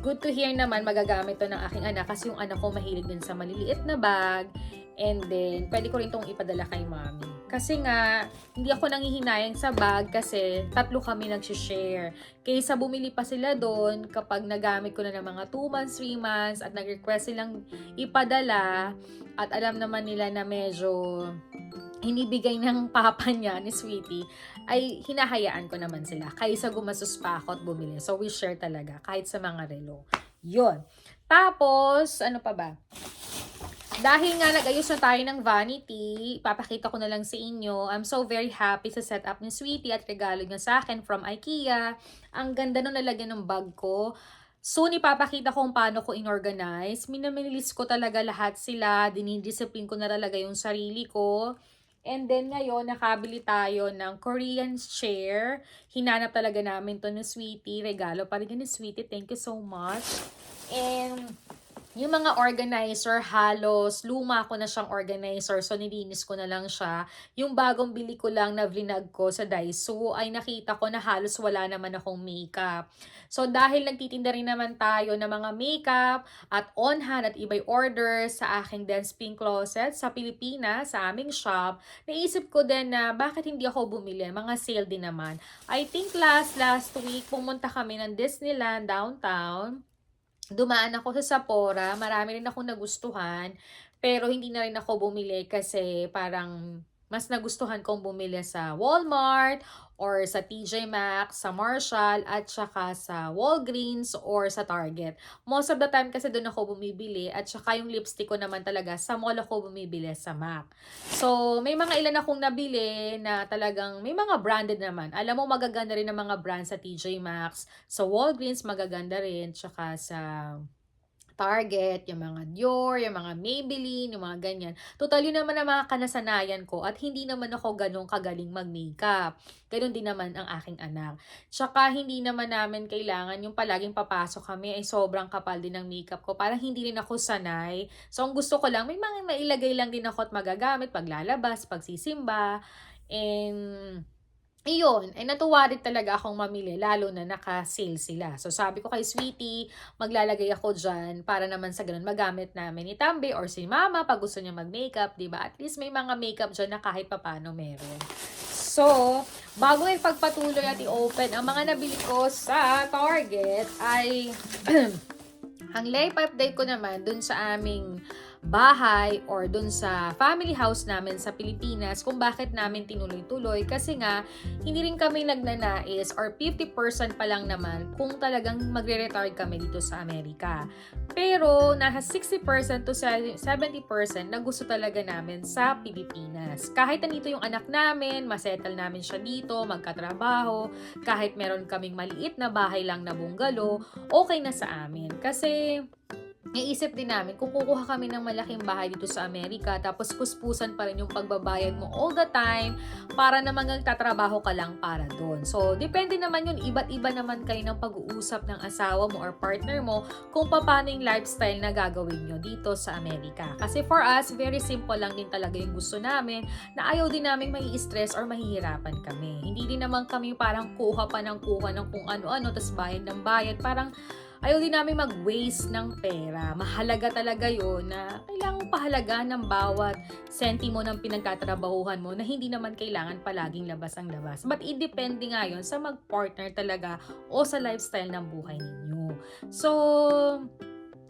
good to hear naman, magagamit to ng aking anak kasi yung anak ko mahilig din sa maliliit na bag. And then, pwede ko rin itong ipadala kay mami. Kasi nga, hindi ako nanghihinayang sa bag kasi 3 kami nag-share. Kaysa bumili pa sila doon kapag nagamit ko na ng mga 2 months, 3 months at nag-request silang ipadala at alam naman nila na medyo hinibigay ng papa niya ni Sweetie, ay hinahayaan ko naman sila. Kaysa gumastos pa ako at bumili. So, we share talaga kahit sa mga relo. Yun. Tapos, ano pa ba? Dahil nga nag-ayos na tayo ng vanity, papakita ko na lang sa inyo. I'm so very happy sa setup ni Sweetie at regalo niya sa akin from IKEA. Ang ganda nung nalagyan ng bag ko. Soon, ipapakita ko kung paano ko inorganize. Minamililis ko talaga lahat sila. Dinidiscipline ko na talaga yung sarili ko. And then ngayon, nakabili tayo ng Korean chair. Hinanap talaga namin to ni Sweetie. Regalo pa rin ni Sweetie. Thank you so much. And yung mga organizer, halos luma ko na siyang organizer, so nilinis ko na lang siya. Yung bagong bili ko lang na vlinag ko sa Daiso ay nakita ko na halos wala naman akong makeup. So dahil nagtitinda rin naman tayo ng mga makeup at on hand at iba'y order sa aking Dance Pink Closet sa Pilipinas, sa aming shop, naisip ko din na bakit hindi ako bumili, mga sale din naman. I think last week pumunta kami ng Disneyland downtown. Dumaan ako sa Sephora, marami rin akong nagustuhan, pero hindi na rin ako bumili kasi parang mas nagustuhan kong bumili sa Walmart or sa TJ Maxx, sa Marshall, at saka sa Walgreens or sa Target. Most of the time kasi doon ako bumibili at saka yung lipstick ko naman talaga sa mall ako bumibili sa MAC. So, may mga ilan akong nabili na talagang may mga branded naman. Alam mo, magaganda rin ang mga brand sa TJ Maxx, sa Walgreens magaganda rin, tsaka sa Target, yung mga Dior, yung mga Maybelline, yung mga ganyan. Total yun naman ang mga kanasanayan ko at hindi naman ako ganun kagaling mag-makeup. Ganun din naman ang aking anak. Tsaka hindi naman namin kailangan yung palaging papasok kami ay sobrang kapal din ng makeup ko. Parang hindi rin ako sanay. So ang gusto ko lang, may mga mailagay lang din ako at magagamit paglalabas, pagsisimba. And iyon, ay natuwa rin talaga akong mamili, lalo na naka-sale sila. So sabi ko kay Sweetie, maglalagay ako dyan para naman sa ganun magamit namin ni Tambe or si Mama pag gusto niya mag-makeup, diba? At least may mga makeup dyan na kahit papano meron. So, bago ay pagpatuloy at i-open, ang mga nabili ko sa Target ay ang life update ko naman dun sa aming bahay or dun sa family house namin sa Pilipinas kung bakit namin tinuloy-tuloy kasi nga hindi rin kami nagnanais or 50% pa lang naman kung talagang magre-retire kami dito sa Amerika. Pero nasa 60% to 70% na gusto talaga namin sa Pilipinas. Kahit nandito yung anak namin, masettle namin siya dito, magkatrabaho, kahit meron kaming maliit na bahay lang na bungalow, okay na sa amin. Kasi naisip din namin, kung kukuha kami ng malaking bahay dito sa Amerika, tapos puspusan pa rin yung pagbabayad mo all the time, para naman nagtatrabaho ka lang para doon. So, depende naman yun, iba't iba naman kayo ng pag-uusap ng asawa mo or partner mo, kung paano yung lifestyle na gagawin nyo dito sa Amerika. Kasi for us, very simple lang din talaga yung gusto namin, na ayaw din namin mai-stress or mahihirapan kami. Hindi din naman kami parang kuha ng kung ano-ano, tas bayad ng bayad, parang ayaw din namin mag-waste ng pera. Mahalaga talaga yun na kailangan pahalaga ng bawat sentimo ng pinagtatrabahuhan mo na hindi naman kailangan palaging labas ang labas. But it depende nga yun sa mag-partner talaga o sa lifestyle ng buhay ninyo. So,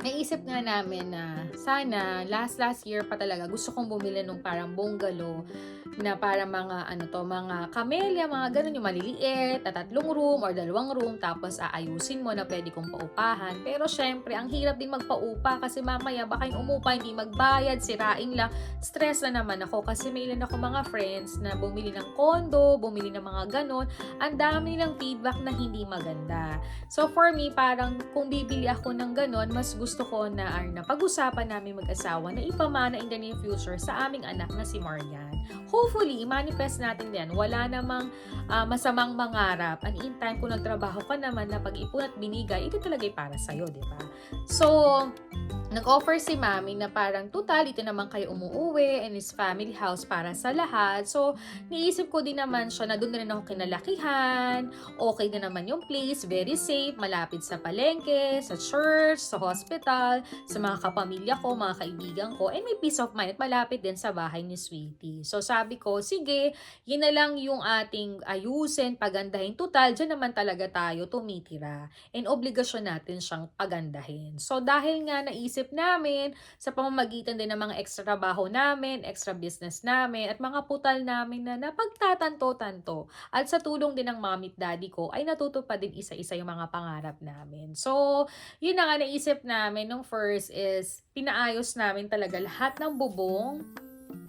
naisip nga namin na sana last year pa talaga gusto kong bumili nung parang bungalow na para mga mga camellia, mga ganun, yung maliliit na 3 room or 2 room, tapos aayusin mo na pwede kong paupahan. Pero syempre, ang hirap din magpaupa kasi mamaya baka yung umupa hindi magbayad, sirain lang. Stress na naman ako kasi may ilan ako mga friends na bumili ng condo, bumili ng mga ganun. Ang dami nilang feedback na hindi maganda. So for me, parang kung bibili ako ng ganun, mas gusto ko na pag-usapan namin mag-asawa na ipamana in the near future sa aming anak na si Marian. Hopefully, i-manifest natin din. Wala namang masamang mangarap. And in time, kung nagtrabaho ka naman na pag-ipon at binigay, ito talaga para sa'yo, di ba? So, nag-offer si Mami na parang total, dito naman kayo umuuwi and his family house para sa lahat. So, niisip ko din naman siya na doon na rin ako kinalakihan. Okay na naman yung place, very safe, malapit sa palengke, sa church, sa hospital, sa mga kapamilya ko, mga kaibigan ko, and may peace of mind at malapit din sa bahay ni Sweetie. So, sabi ko, sige, yun na lang yung ating ayusin, pagandahin. Total, dyan naman talaga tayo tumitira. And obligasyon natin siyang pagandahin. So, dahil nga naisip namin sa pamamagitan din ng mga extra trabaho namin, extra business namin, at mga putal namin na napagtatanto-tanto. At sa tulong din ng mommy at daddy ko, ay natutupad din isa-isa yung mga pangarap namin. So, yun na nga naisip namin nung first is, pinaayos namin talaga lahat ng bubong.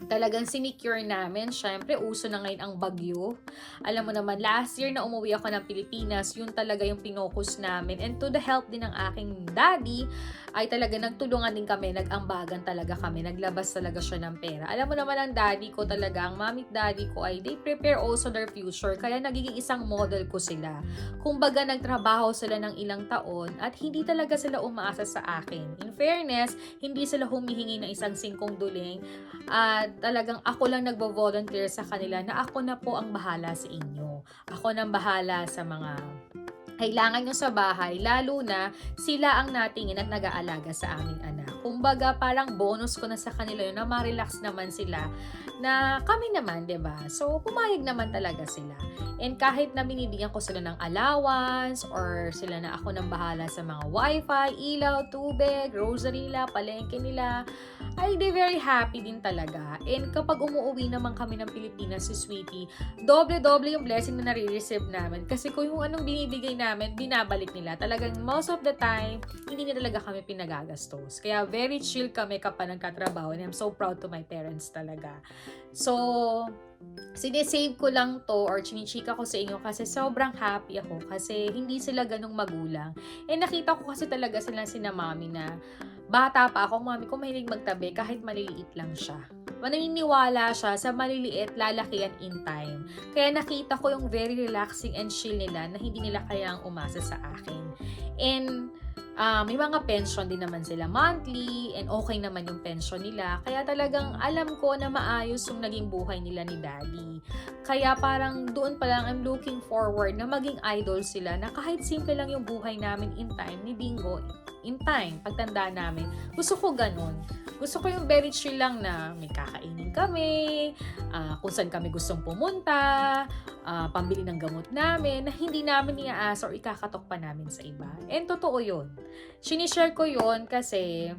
Talagang sinicure namin. Syempre, uso na ngayon ang bagyo. Alam mo naman, last year na umuwi ako ng Pilipinas, yun talaga yung pinokus namin. And to the help din ng aking daddy, ay talaga nagtulungan din kami, nag-ambagan talaga kami, naglabas talaga siya ng pera. Alam mo naman ang daddy ko talaga, ang mami at daddy ko ay they prepare also their future, kaya nagiging isang model ko sila. Kumbaga nagtrabaho sila ng ilang taon at hindi talaga sila umaasa sa akin. In fairness, hindi sila humihingi ng isang singkong duling at talagang ako lang nagbo-volunteer sa kanila na ako na po ang bahala sa inyo. Ako nang bahala sa mga kailangan nyo sa bahay, lalo na sila ang natingin at nag-aalaga sa aming anak. Kumbaga, parang bonus ko na sa kanila yun na ma-relax naman sila na kami naman, 'di ba? So, pumayag naman talaga sila. And kahit na binibigyan ko sila ng allowance or sila na ako nang bahala sa mga wifi, ilaw, tubig, grocery nila, palengke nila, ay they very happy din talaga. And kapag umuwi naman kami ng Pilipinas si Sweetie, doble-doble yung blessing na nare-receive namin. Kasi kung yung anong binibigay namin, binabalik nila. Talagang most of the time, hindi na talaga kami pinagagastos. Kaya very chill kami kapag nagkatrabaho. And I'm so proud to my parents talaga. So, sinesave ko lang to or chinichika ko sa inyo kasi sobrang happy ako kasi hindi sila ganong magulang. And nakita ko kasi talaga sila sina mami na bata pa ako, mami ko mahilig magtabi kahit maliliit lang siya. Maniniwala siya sa maliliit, lalakihan in time. Kaya nakita ko yung very relaxing and chill nila na hindi nila kayang umasa sa akin. And may mga pension din naman sila monthly and okay naman yung pension nila. Kaya talagang alam ko na maayos yung naging buhay nila ni daddy. Kaya parang doon pa lang I'm looking forward na maging idol sila na kahit simple lang yung buhay namin in time ni Bingo, in time, pagtanda namin. Gusto ko ganun. Gusto ko yung very chill lang na may kakainin kami, kung saan kami gustong pumunta, pambili ng gamot namin, na hindi namin iaasa or ikakatok pa namin sa iba. And totoo yun. Sinishare ko yun kasi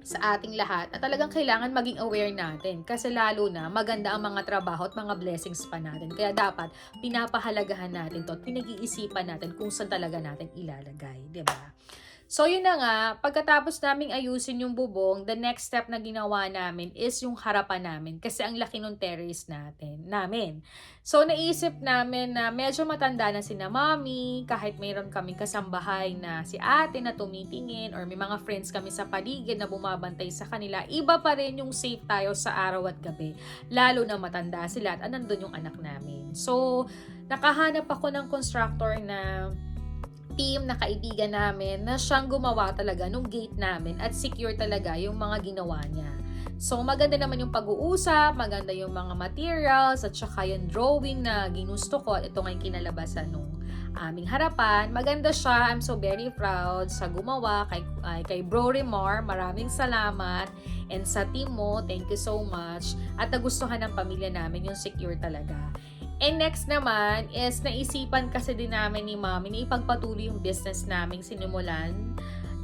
sa ating lahat at talagang kailangan maging aware natin kasi lalo na maganda ang mga trabaho at mga blessings pa natin. Kaya dapat pinapahalagahan natin to at pinag-iisipan natin kung saan talaga natin ilalagay. Diba? So, yun na nga, pagkatapos naming ayusin yung bubong, the next step na ginawa namin is yung harapan namin kasi ang laki ng terrace namin. So, naisip namin na medyo matanda na sina mami, kahit mayroon kaming kasambahay na si ate na tumitingin or may mga friends kami sa paligid na bumabantay sa kanila, iba pa rin yung safe tayo sa araw at gabi. Lalo na matanda sila at nandun yung anak namin. So, nakahanap ako ng constructor na team na kaibigan namin na siyang gumawa talaga nung gate namin at secure talaga yung mga ginawa niya. So, maganda naman yung pag-uusap, maganda yung mga materials, at saka yung drawing na ginusto ko at ito nga yung kinalabasan nung aming harapan. Maganda siya. I'm so very proud sa gumawa kay Bro Remar. Maraming salamat. And sa team mo, thank you so much. At nagustuhan ng pamilya namin yung secure talaga. And next naman is naisipan kasi din namin ni Mami na ipagpatuloy yung business naming sinimulan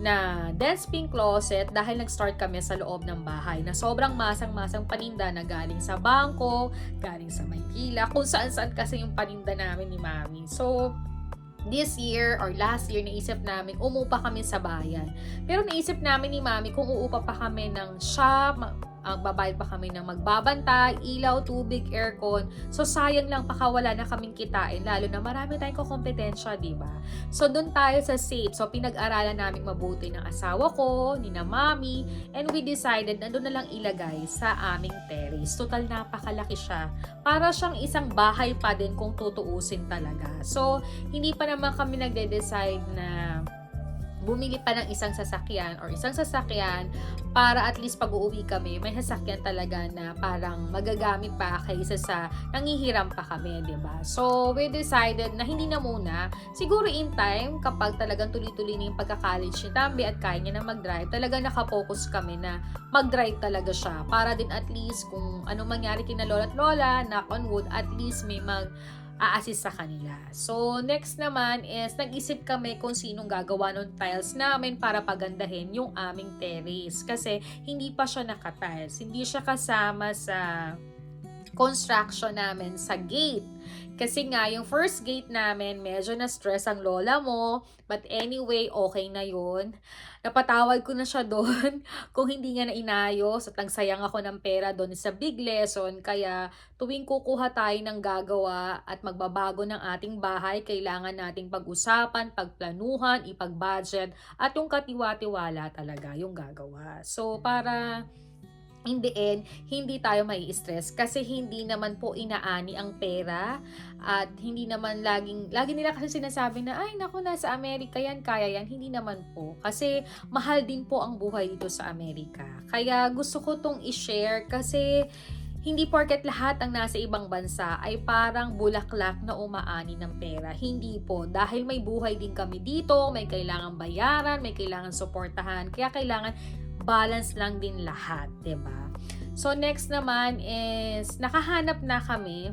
na dense pink closet dahil nag-start kami sa loob ng bahay na sobrang masang-masang paninda na galing sa bangko, galing sa Maynila, kung saan-saan kasi yung paninda namin ni Mami. So, this year or last year, naisip namin umupa kami sa bayan. Pero naisip namin ni Mami kung uupa pa kami ng shop, babayad pa kami ng magbabantay, ilaw, tubig, aircon. So, sayang lang pakawala na kaming kitain, lalo na marami tayong kukompetensya, diba? So, doon tayo sa safe. So, pinag-aralan namin mabuti ng asawa ko, ni na Mami, and we decided na doon na lang ilagay sa aming terrace. Total, napakalaki siya. Para siyang isang bahay pa din kung tutuusin talaga. So, hindi pa naman kami nagde-decide na bumili pa ng isang sasakyan para at least pag uuwi kami, may sasakyan talaga na parang magagamit pa kaysa sa nangihiram pa kami, diba? So, we decided na hindi na muna. Siguro in time, kapag talagang tuloy-tuloy na yung pagka-college ni Tambi at kaya niya na mag-drive, talagang nakapokus kami na mag-drive talaga siya. Para din at least kung anong mangyari kina lola at lola, knock on wood, at least may a-assist sa kanila. So, next naman is, nag-isip kami kung sinong gagawa ng tiles namin para pagandahin yung aming terrace. Kasi, hindi pa siya naka-tiles. Hindi siya kasama sa construction namin sa gate. Kasi nga, yung first gate namin, medyo na-stress ang lola mo. But anyway, okay na yun. Napatawad ko na siya doon kung hindi niya na inayos at nagsayang ako ng pera doon sa big lesson. Kaya tuwing kukuha tayo ng gagawa at magbabago ng ating bahay, kailangan nating pag-usapan, pagplanuhan, ipag-budget at yung katiwa-tiwala talaga yung gagawa. So para in the end, hindi tayo mai-stress kasi hindi naman po inaani ang pera at hindi naman lagi nila kasi sinasabi na, ay naku, nasa Amerika yan, kaya yan. Hindi naman po. Kasi mahal din po ang buhay dito sa Amerika. Kaya gusto ko tong i-share kasi hindi porket lahat ang nasa ibang bansa ay parang bulaklak na umaani ng pera. Hindi po. Dahil may buhay din kami dito, may kailangan bayaran, may kailangan suportahan. Kaya kailangan balance lang din lahat, 'di ba? So next naman is nakahanap na kami.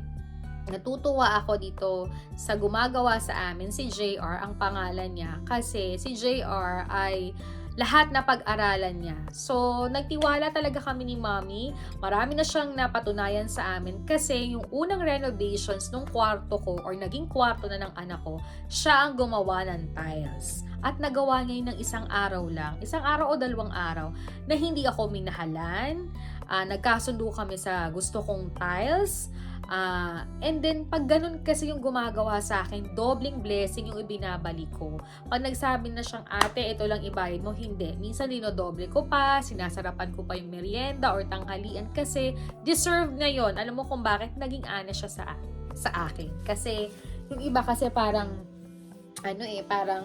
Natutuwa ako dito sa gumagawa sa amin, si JR ang pangalan niya, kasi si JR ay lahat na pag-aralan niya. So, nagtiwala talaga kami ni Mommy. Marami na siyang napatunayan sa amin kasi yung unang renovations nung kwarto ko or naging kwarto na ng anak ko, siya ang gumawa ng tiles. At nagawa niya yun ng isang araw lang. Isang araw o 2 araw na hindi ako minahalan. Nagkasundo kami sa gusto kong tiles. And then, pag ganun kasi yung gumagawa sa akin, dobling blessing yung ibinabalik ko. Pag nagsabi na siyang, ate, ito lang ibayad mo, hindi. Minsan dinodoble ko pa, sinasarapan ko pa yung merienda or tanghalian kasi deserve na yon. Alam mo kung bakit? Naging honest siya sa akin. Kasi, yung iba kasi parang, parang,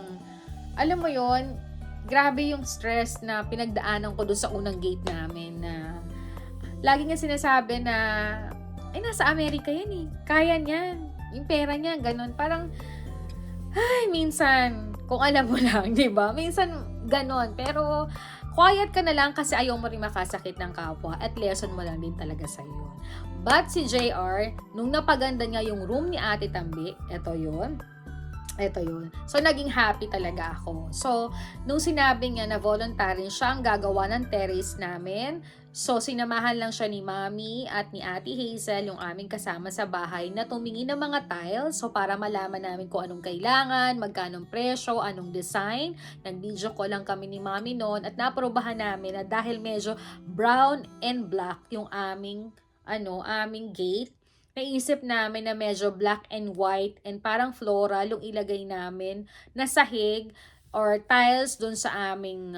alam mo yon, grabe yung stress na pinagdaanan ko doon sa unang gate namin na lagi nga sinasabi na nasa Amerika yan eh. Kaya niyan. Yung pera niya, ganun. Parang, minsan, kung alam mo lang, di ba? Minsan, ganun. Pero, quiet ka na lang kasi ayaw mo rin makasakit ng kapwa at lesson mo lang din talaga sa yun. But si JR, nung napaganda niya yung room ni Ate Tambi, eto yun. So, naging happy talaga ako. So, nung sinabi niya na voluntary siya ang gagawa ng terrace namin, so, sinamahan lang siya ni Mommy at ni Ate Hazel, yung aming kasama sa bahay, na tumingin ng mga tiles. So, para malaman namin kung anong kailangan, magkanong presyo, anong design. Nag-video call lang kami ni Mommy noon at naprobahan namin na dahil medyo brown and black yung aming gate, naisip namin na medyo black and white and parang floral yung ilagay namin na sahig or tiles dun sa aming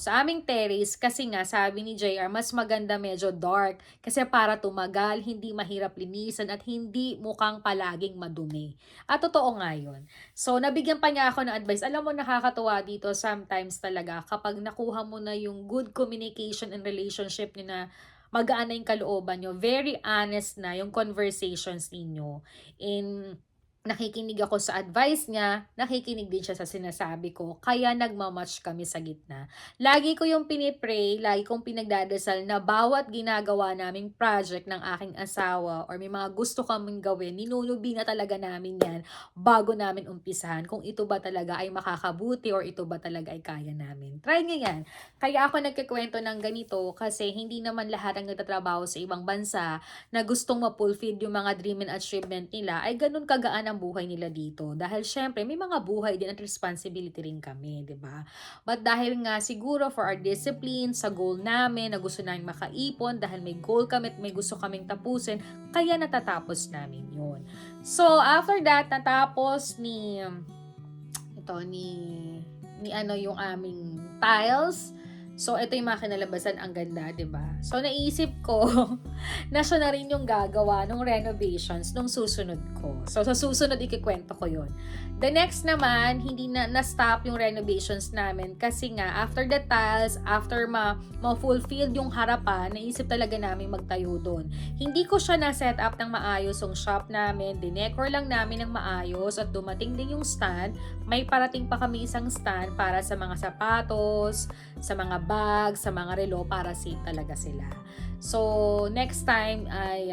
sa aming terrace kasi nga sabi ni JR mas maganda medyo dark kasi para tumagal, hindi mahirap linisan at hindi mukhang palaging madumi. At totoo nga yun. So nabigyan pa niya ako ng advice. Alam mo, nakakatuwa dito sometimes talaga kapag nakuha mo na yung good communication and relationship niyo na magaan na yung kalooban nyo, very honest na yung conversations ninyo. nakikinig ako sa advice niya, nakikinig din siya sa sinasabi ko, kaya nagmamatch kami sa gitna. Lagi ko yung pinipray, lagi kong pinagdadasal na bawat ginagawa naming project ng aking asawa or may mga gusto kaming gawin, ninunubi na talaga namin yan bago namin umpisahan kung ito ba talaga ay makakabuti or ito ba talaga ay kaya namin. Try nyo yan. Kaya ako nagkikwento ng ganito kasi hindi naman lahat ang nagtatrabaho sa ibang bansa na gustong ma-fulfill yung mga dream and achievement nila ay ganun kagaan ang buhay nila dito. Dahil syempre, may mga buhay din at responsibility rin kami, di ba? But dahil nga siguro for our discipline, sa goal namin, na gusto namin makaipon, dahil may goal kami at may gusto kaming tapusin, kaya natatapos namin yun. So, after that, natapos ni yung aming tiles. So, ito yung mga kinalabasan, ang ganda, 'di ba? So, naisip ko na siya na rin yung gagawa ng renovations nung susunod ko. So, sa susunod, ikikwento ko yon. The next naman, hindi na-stop yung renovations namin kasi nga, after the tiles, after ma-fulfill yung harapan, naisip talaga namin magtayo doon. Hindi ko siya na-set up ng maayos yung shop namin, dinecor lang namin ng maayos at dumating din yung stand. May parating pa kami isang stand para sa mga sapatos, sa mga bags, sa mga relo para safe talaga sila. So, next time ay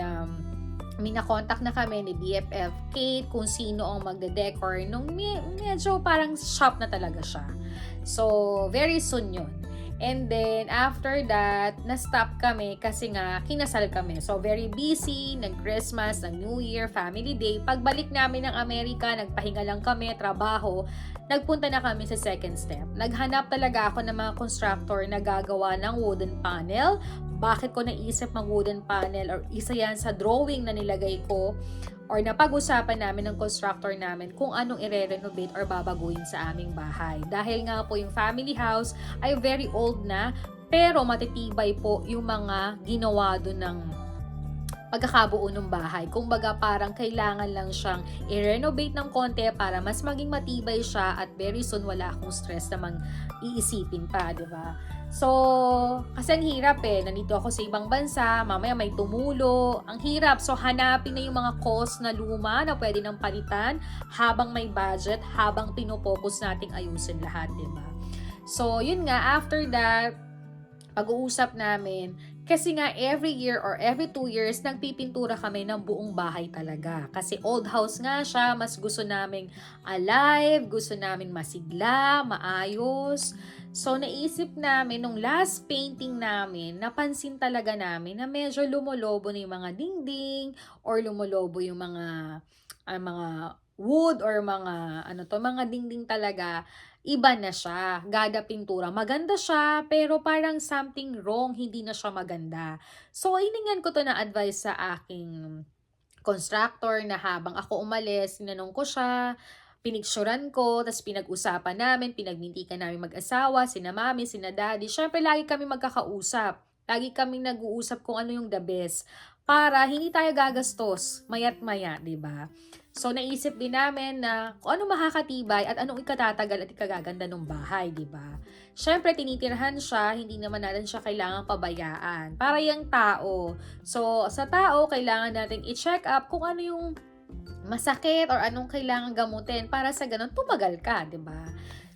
may na-contact na kami ni BFF Kate kung sino ang magde-decor nung medyo parang shop na talaga siya. So, very soon yun. And then, after that, na-stop kami kasi nga, kinasal kami. So, very busy, nag-Christmas, nag-New Year, Family Day. Pagbalik namin ng Amerika, nagpahinga lang kami, trabaho, nagpunta na kami sa second step. Naghanap talaga ako ng mga constructor na gagawa ng wooden panel. Bakit ko naisip mag wooden panel or isa yan sa drawing na nilagay ko or napag-usapan namin ng constructor namin kung anong i-renovate or babaguhin sa aming bahay. Dahil nga po yung family house ay very old na, pero matitibay po yung mga ginawa doon ng pagkakabuo ng bahay. Kung baga parang kailangan lang siyang i-renovate ng konti para mas maging matibay siya at very soon wala akong stress na iisipin pa, di ba? So, kasi ang hirap nandito ako sa ibang bansa, mamaya may tumulo, ang hirap. So, hanapin na yung mga cost na luma na pwede nang palitan habang may budget, habang pinopokus nating ayusin lahat, di ba? So, yun nga, after that, pag-uusap namin, kasi nga every year or every 2 years, nagpipintura kami ng buong bahay talaga. Kasi old house nga siya, mas gusto naming alive, gusto namin masigla, maayos. So, naisip namin, nung last painting namin, napansin talaga namin na medyo lumolobo na yung mga dingding or lumolobo yung mga wood or mga dingding talaga. Iba na siya, gada pintura. Maganda siya, pero parang something wrong, hindi na siya maganda. So, iningan ko to na advice sa aking constructor na habang ako umalis, tinanong ko siya, pinicturan ko, tapos pinag-usapan namin, pinagmintikan namin mag-asawa, sina mami, sina daddy. Syempre, lagi kami magkakausap. Lagi kami nag-uusap kung ano yung the best. Para hindi tayo gagastos, mayat maya, di ba? So, naisip din namin na kung ano makakatibay at anong ikatatagal at ikagaganda ng bahay, di ba? Syempre, tinitirhan siya, hindi naman natin siya kailangang pabayaan. Para yung tao. So, sa tao, kailangan natin i-check up kung ano yung masakit or anong kailangan gamutin para sa ganun, tumagal ka, di ba?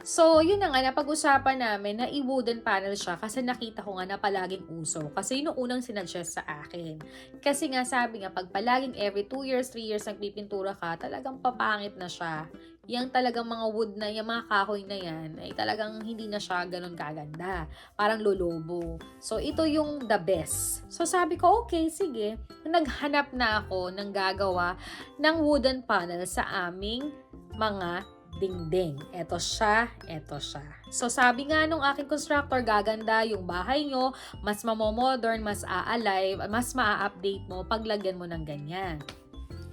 So, yun na nga, napag-usapan namin na i-wooden panel siya kasi nakita ko nga na palaging uso. Kasi yun ang unang sinuggest sa akin. Kasi nga sabi nga, pag palaging every 2 years, 3 years nagpipintura ka, talagang papangit na siya. Yung talagang mga wood na, yung mga kahoy na yan, ay talagang hindi na siya ganun kaganda. Parang lolobo. So, ito yung the best. So, sabi ko, okay, sige. Naghanap na ako ng gagawa ng wooden panel sa aming mga dingding. Eto siya, eto siya. So, sabi nga nung aking constructor, gaganda yung bahay nyo, mas mamomodern, mas a-alive, mas maa-update mo paglagyan mo ng ganyan.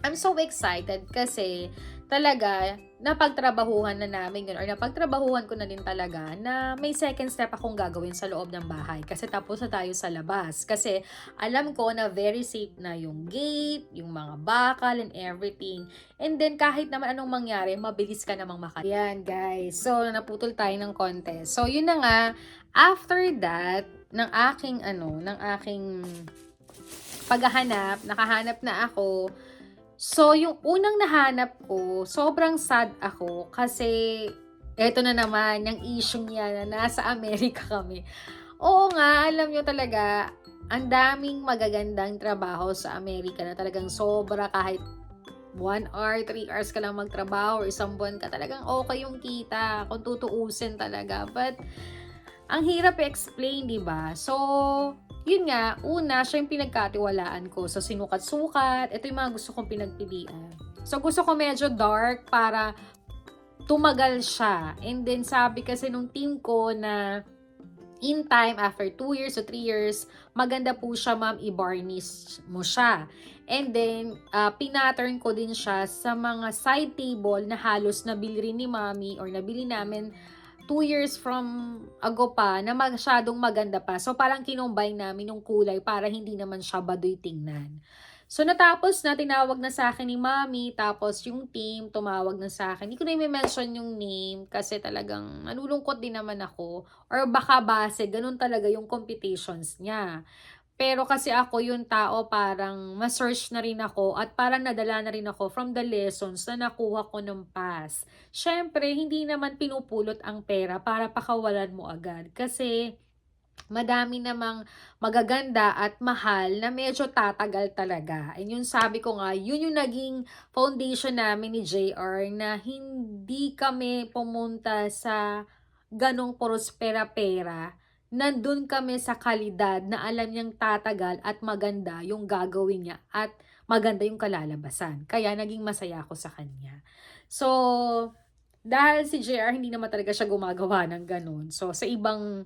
I'm so excited kasi talaga napagtrabahuhan na namin yun or napagtrabahuhan ko na din talaga na may second step akong gagawin sa loob ng bahay kasi tapos na tayo sa labas. Kasi alam ko na very safe na yung gate, yung mga bakal and everything. And then kahit naman anong mangyari, mabilis ka namang makakita. Yan guys, so naputol tayo ng konti. So yun na nga, after that, ng aking paghahanap, nakahanap na ako. So, yung unang nahanap ko, sobrang sad ako kasi eto na naman, yung issue niya na nasa Amerika kami. Oo nga, alam nyo talaga, ang daming magagandang trabaho sa Amerika na talagang sobra kahit 1 hour, 3 hours ka lang magtrabaho or isang buwan ka, talagang okay yung kita kung tutuusin talaga. But, ang hirap i-explain, di ba? So, yun nga, una, siya yung pinagkatiwalaan ko. So, sinukat-sukat. Ito yung mga gusto kong pinagpilian. So, gusto ko medyo dark para tumagal siya. And then, sabi kasi nung team ko na in time, after 2 years o 3 years, maganda po siya, ma'am, i-varnish mo siya. And then, pinattern ko din siya sa mga side table na halos nabili rin ni mami or nabili namin 2 years from ago pa na masyadong maganda pa. So, parang kinombine namin yung kulay para hindi naman siya baduy tingnan. So, natapos na, tinawag na sa akin ni mami, tapos yung team, tumawag na sa akin. Hindi ko na i-mention yung name kasi talagang nalulungkot din naman ako. Or baka base, ganun talaga yung competitions niya. Pero kasi ako yung tao parang ma-search na rin ako at parang nadala na rin ako from the lessons na nakuha ko ng past. Siyempre, hindi naman pinupulot ang pera para pakawalan mo agad. Kasi madami namang magaganda at mahal na medyo tatagal talaga. And yun sabi ko nga, yun yung naging foundation namin ni JR na hindi kami pumunta sa ganong puros pera-pera. Nandun kami sa kalidad na alam niyang tatagal at maganda yung gagawin niya at maganda yung kalalabasan. Kaya naging masaya ako sa kanya. So, dahil si JR hindi naman talaga siya gumagawa ng ganun. So, sa ibang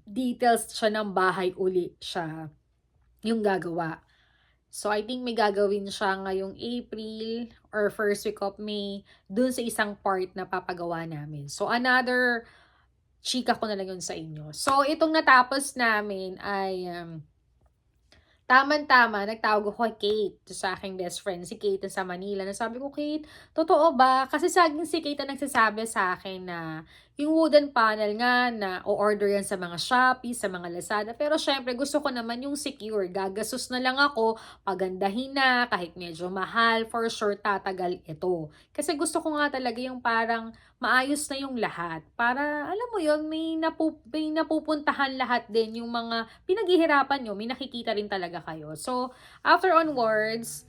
details siya ng bahay uli siya yung gagawa. So, I think may gagawin siya ngayong April or first week of May dun sa isang part na papagawa namin. So, another chika ko na lang yun sa inyo. So, itong natapos namin ay tama-tama, nagtawag ako kay Kate, sa aking best friend, si Kate sa Manila. Nasabi ko, Kate, totoo ba? Kasi saging si Kate ang nagsasabi sa akin na yung wooden panel nga na o-order yan sa mga Shopee, sa mga Lazada. Pero syempre, gusto ko naman yung secure. Gagasos na lang ako, pagandahin na, kahit medyo mahal, for sure tatagal ito. Kasi gusto ko nga talaga yung parang maayos na yung lahat. Para, alam mo yun, may napupuntahan lahat din yung mga pinaghihirapan nyo, may nakikita rin talaga kayo. So, after onwards,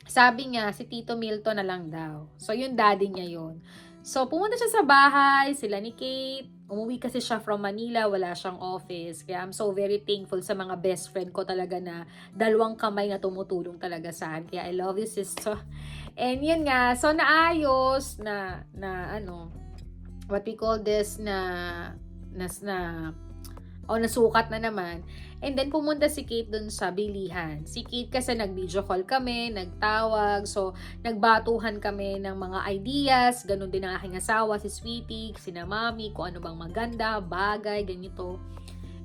sabi niya, si Tito Milton na lang daw. So, yung daddy niya yun. So, pumunta siya sa bahay, sila ni Kate. Umuwi kasi siya from Manila, wala siyang office. Kaya I'm so very thankful sa mga best friend ko talaga na dalawang kamay na tumutulong talaga sa akin. Kaya I love you, sister. And yun nga, so naayos na what we call this, nasukat na naman. And then, pumunta si Kate dun sa bilihan. Si Kate kasi nag-video call kami, nagtawag, so, nagbatuhan kami ng mga ideas, ganun din ang aking asawa, si Sweetie, sina Mami, kung ano bang maganda, bagay, ganito.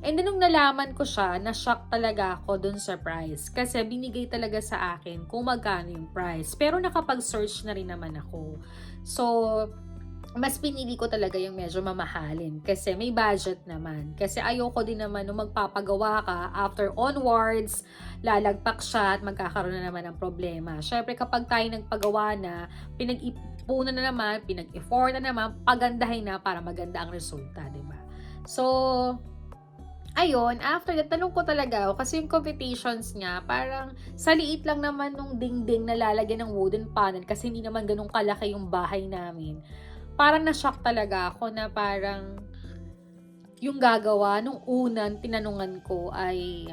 And then, nung nalaman ko siya, na-shock talaga ako dun sa price. Kasi binigay talaga sa akin kung magkano yung price. Pero nakapag-search na rin naman ako. So, mas pinili ko talaga yung medyo mamahalin kasi may budget naman. Kasi ayoko din naman nung magpapagawa ka, after onwards, lalagpak siya at magkakaroon na naman ng problema. Syempre kapag tayo nagpagawa na, pinag-ipunan na naman, pinag-effort na naman, pagandahin na para maganda ang resulta, diba? So, ayun, after that, tanong ko talaga kasi yung competitions niya, parang sa liit lang naman nung dingding na lalagyan ng wooden panel kasi hindi naman ganun kalaki yung bahay namin. Parang na-shock talaga ako na parang yung gagawa nung unang tinanungan ko ay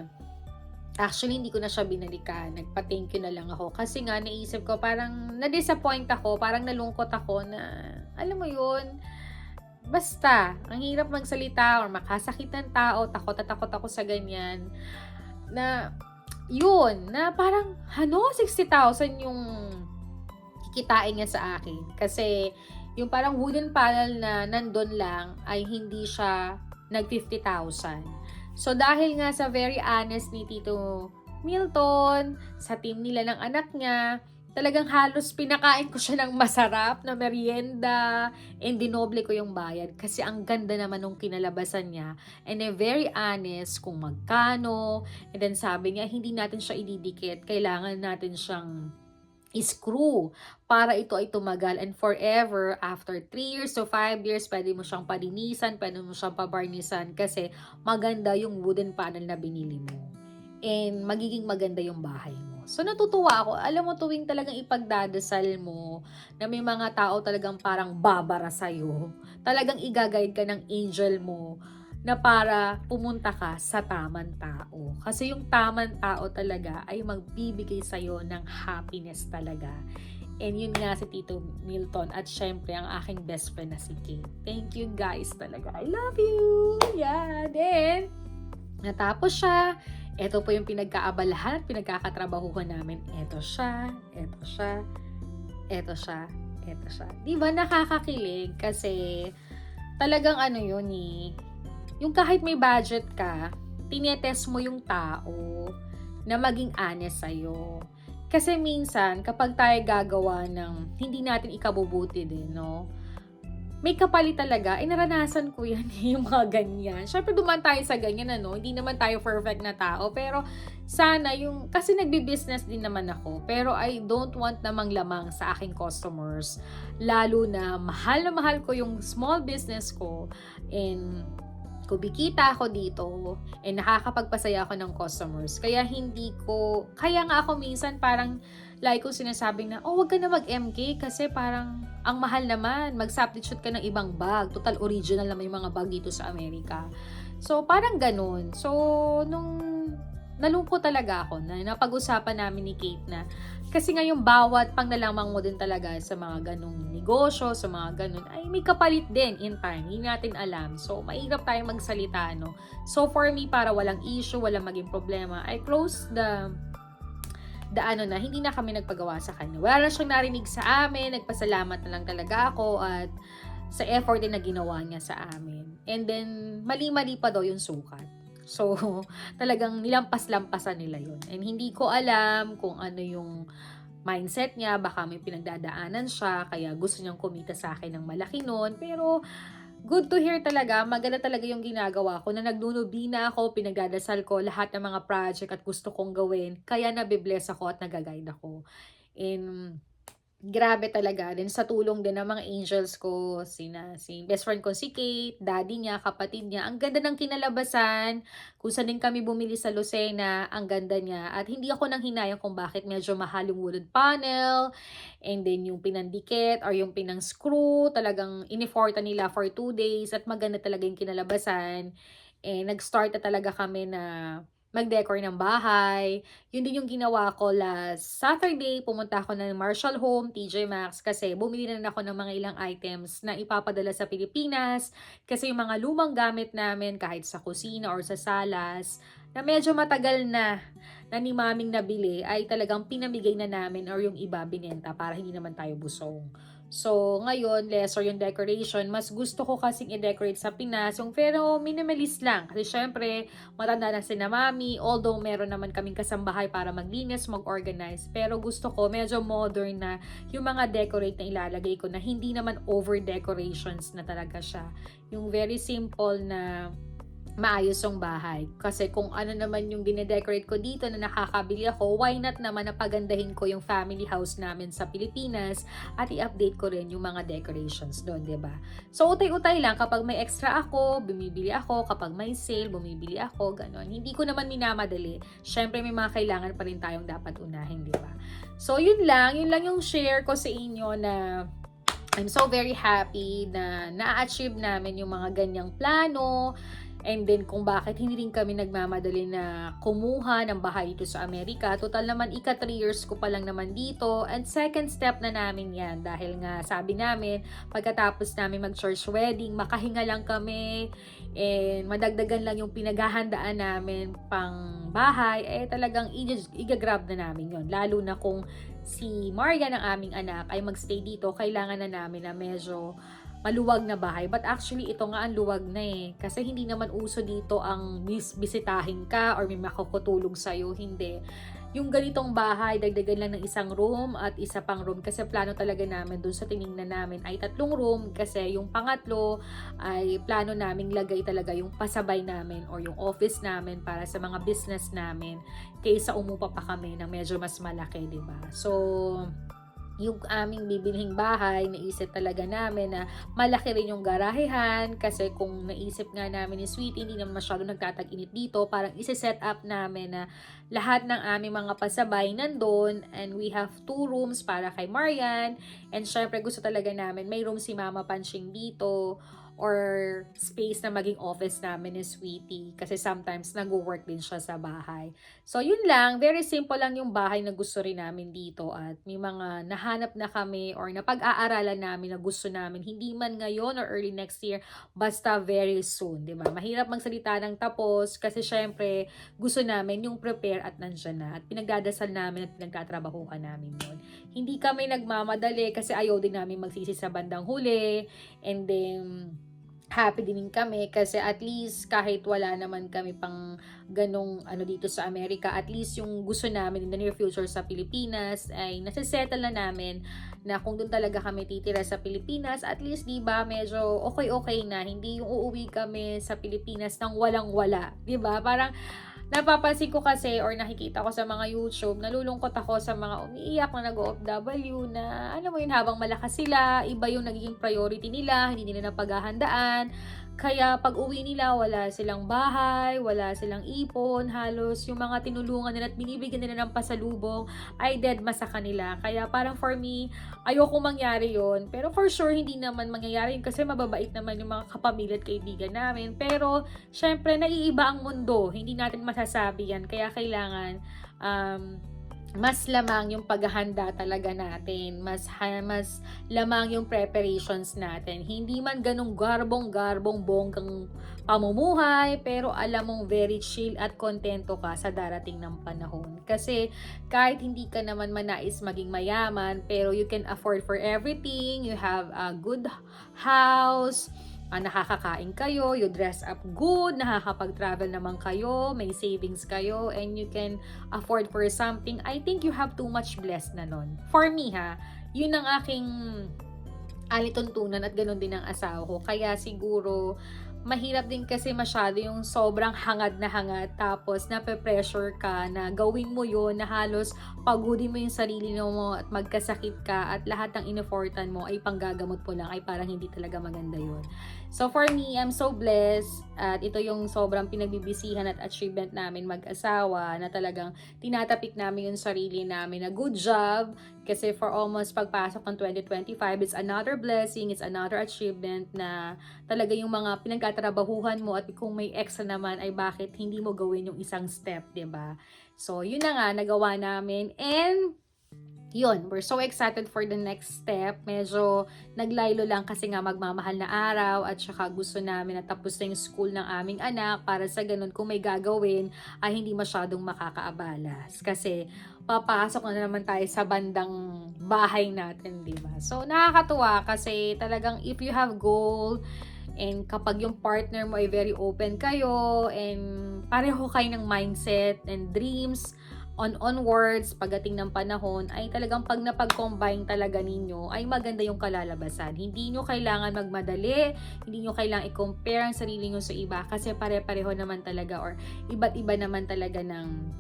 actually hindi ko na siya binalikan. Nagpa-thank you na lang ako kasi nga naisip ko parang na-disappoint ako, parang nalungkot ako na alam mo yun, basta ang hirap magsalita or makasakit ng tao, takot ako sa ganyan na yun, na parang 60,000 yung kikitain niya sa akin kasi yung parang wooden panel na nandun lang ay hindi siya nag 50,000. So dahil nga sa very honest ni Tito Milton, sa team nila ng anak niya, talagang halos pinakain ko siya ng masarap na merienda and dinoble ko yung bayad kasi ang ganda naman nung kinalabasan niya and very honest kung magkano, and then sabi niya hindi natin siya ididikit, kailangan natin siyang screw para ito ay tumagal and forever. After 3 years to 5 years, pwede mo siyang palinisan, pwede mo siyang pabarnisan kasi maganda yung wooden panel na binili mo and magiging maganda yung bahay mo. So natutuwa ako, alam mo, tuwing talagang ipagdadasal mo na may mga tao talagang parang babara sa'yo, talagang igaguide ka ng angel mo na para pumunta ka sa tamang tao. Kasi yung tamang tao talaga ay magbibigay sa'yo ng happiness talaga. And yun nga si Tito Milton at syempre ang aking best friend na si Kate. Thank you guys talaga. I love you! Yeah, then natapos siya. Ito po yung pinagkaabalahan at pinagkakatrabahuhan namin. Ito siya, ito siya, ito siya, ito siya. Diba nakakakilig? Kasi talagang ano yun eh, yung kahit may budget ka, tinetest mo yung tao na maging honest sa'yo. Kasi minsan, kapag tayo gagawa ng hindi natin ikabubuti din, no? May kapalit talaga. Naranasan ko yan, yung mga ganyan. Syempre, duman tayo sa ganyan, ano? Hindi naman tayo perfect na tao. Pero, sana yung, kasi nagbi-business din naman ako. Pero, I don't want namang lamang sa aking customers. Lalo na mahal ko yung small business ko. And, kumikita ako dito and nakakapagpasaya ako ng customers. Kaya nga ako minsan parang like ko sinasabing na, wag ka na mag-MK kasi parang ang mahal naman. Mag-substitute ka ng ibang bag. Total original naman yung mga bag dito sa Amerika. So, parang ganun. So, nung nalungkot talaga ako na napag-usapan namin ni Kate na kasi nga yung bawat panglalamang mo din talaga sa mga ganong negosyo, sa mga ganon, ay may kapalit din in time. Hindi natin alam. So, mahirap tayong magsalita, no? So, for me, para walang issue, walang maging problema, I close the hindi na kami nagpagawa sa kanya. Wala na siyang narinig sa amin, nagpasalamat na lang talaga ako at sa effort din na ginawa niya sa amin. And then, mali-mali pa daw yung sukat. So, talagang nilampas-lampasan nila yun. And hindi ko alam kung ano yung mindset niya. Baka may pinagdadaanan siya, kaya gusto niyang kumita sa akin ng malaki nun. Pero, good to hear talaga. Maganda talaga yung ginagawa ko. Na nagnunubi na ako, pinagdadasal ko lahat ng mga project at gusto kong gawin. Kaya nabibless ako at nagaguide ako. And, grabe talaga. Din sa tulong din ng mga angels ko, si best friend ko si Kate, daddy niya, kapatid niya. Ang ganda ng kinalabasan. Kung saan din kami bumili sa Lucena, ang ganda niya. At hindi ako nang hinayang kung bakit medyo mahal yung wooden panel. And then yung pinandikit or yung pinang-screw, talagang iniforta nila for 2 days. At maganda talaga yung kinalabasan. Nag-start na talaga kami na mag-decor ng bahay. Yun din yung ginawa ko last Saturday. Pumunta ako ng Marshall Home, TJ Maxx, kasi bumili na ako ng mga ilang items na ipapadala sa Pilipinas. Kasi yung mga lumang gamit namin, kahit sa kusina or sa salas, na medyo matagal na ni maming nabili, ay talagang pinamigay na namin or yung iba binenta para hindi naman tayo busog. So, ngayon, lesser yung decoration. Mas gusto ko kasing i-decorate sa Pinas. Pero minimalist lang. Kasi syempre, matanda na si na mami. Although, meron naman kaming kasambahay para maglinis, mag-organize. Pero gusto ko, medyo modern na yung mga decorate na ilalagay ko na hindi naman over-decorations na talaga siya. Yung very simple na maayos yung bahay. Kasi kung ano naman yung dinedecorate ko dito na nakakabili ako, why not naman napagandahin ko yung family house namin sa Pilipinas at i-update ko rin yung mga decorations doon, diba? So, utay-utay lang. Kapag may extra ako, bumibili ako. Kapag may sale, bumibili ako. Ganon. Hindi ko naman minamadali. Syempre, may mga kailangan pa rin tayong dapat unahin, diba? So, yun lang. Yun lang yung share ko sa inyo na I'm so very happy na na-achieve namin yung mga ganyang plano. And then, kung bakit hindi rin kami nagmamadali na kumuha ng bahay dito sa Amerika. Total naman, 3 years ko pa lang naman dito. And second step na namin yan. Dahil nga, sabi namin, pagkatapos namin mag-church wedding, makahinga lang kami. And madagdagan lang yung pinaghahandaan namin pang bahay. Talagang i-grab na namin yon. Lalo na kung si Maria ng aming anak ay magstay dito, kailangan na namin na medyo maluwag na bahay. But actually, ito nga ang luwag na Kasi hindi naman uso dito ang bisitahin ka or may makakutulog sa'yo. Hindi. yung ganitong bahay, dagdagan lang ng isang room at isa pang room kasi plano talaga namin dun sa tiningnan namin ay 3 room kasi yung pangatlo ay plano naming lagay talaga yung pasabay namin or yung office namin para sa mga business namin kaysa umupa pa kami ng medyo mas malaki, diba? So, yung aming bibilhing bahay, naisip talaga namin na malaki rin yung garahehan kasi kung naisip nga namin ni Sweetie, hindi naman masyado nagtatag-init dito, parang isi-set up namin na lahat ng aming mga pasabay nandun and we have 2 rooms para kay Marian and syempre gusto talaga namin may room si Mama Panching dito or space na maging office namin ni Sweetie kasi sometimes nag-work din siya sa bahay. So yun lang, very simple lang yung bahay na gusto rin namin dito at may mga nahanap na kami or napag-aaralan namin na gusto namin hindi man ngayon or early next year, basta very soon, di ba? Mahirap magsalita ng tapos kasi syempre gusto namin yung prepare at nandyan na at pinagdadasal namin at pinagtatrabahuhan namin yun. Hindi kami nagmamadali kasi ayaw din namin magsisi sa bandang huli and then happy din kami kasi at least kahit wala naman kami pang ganong dito sa Amerika, at least yung gusto namin in the near future sa Pilipinas ay nasisettle na namin na kung doon talaga kami titira sa Pilipinas, at least diba medyo okay na, hindi yung uuwi kami sa Pilipinas nang walang-wala, diba? Parang napapansin ko kasi or nakikita ko sa mga YouTube, nalulungkot ako sa mga umiiyak na nag-OFW na alam mo yun, habang malakas sila, iba yung nagiging priority nila, hindi nila napaghahandaan. Kaya pag uwi nila, wala silang bahay, wala silang ipon, halos yung mga tinulungan nila at binibigyan nila ng pasalubong ay dead ma sa kanila. Kaya parang for me, ayoko mangyari yon. Pero for sure, hindi naman mangyayari yun kasi mababait naman yung mga kapamilya at kaibigan namin. Pero syempre, naiiba ang mundo. Hindi natin masasabi yan. Kaya kailangan mas lamang yung paghahanda talaga natin, mas lamang yung preparations natin. Hindi man ganong garbong bonggang pamumuhay, pero alam mong very chill at kontento ka sa darating ng panahon. Kasi kahit hindi ka naman manais maging mayaman, pero you can afford for everything, you have a good house, nakakakain kayo, you dress up good, nakakapag-travel naman kayo, may savings kayo, and you can afford for something. I think you have too much blessed na nun. For me yun ang aking alituntunan at ganun din ang asawa ko. Kaya siguro, mahirap din kasi masyado yung sobrang hangad na hangad tapos nape-pressure ka na gawin mo yun na halos pagodin mo yung sarili mo at magkasakit ka at lahat ng ineffortan mo ay panggagamot mo lang ay parang hindi talaga maganda yun. So for me, I'm so blessed at ito yung sobrang pinagbibisihan at achievement namin mag-asawa na talagang tinatapik namin yung sarili namin na good job kasi for almost pagpasok ng 2025, it's another blessing, it's another achievement na talaga yung mga pinagtatrabahuhan mo at kung may extra naman ay bakit hindi mo gawin yung isang step, 'di ba? So, yun na nga nagawa namin and yun, we're so excited for the next step. Medyo naglaylo lang kasi nga magmamahal na araw at saka gusto namin na tapos na yung school ng aming anak para sa ganun kung may gagawin ay hindi masyadong makakaabala. Kasi papasok na naman tayo sa bandang bahay natin, di ba? So, nakakatuwa kasi talagang if you have goal and kapag yung partner mo ay very open kayo and pareho kayo ng mindset and dreams, onwards, pagdating ng panahon, ay talagang pag napag-combine talaga ninyo, ay maganda yung kalalabasan. Hindi nyo kailangan magmadali, hindi nyo kailangan i-compare ang sarili nyo sa iba, kasi pare-pareho naman talaga or iba't iba naman talaga ng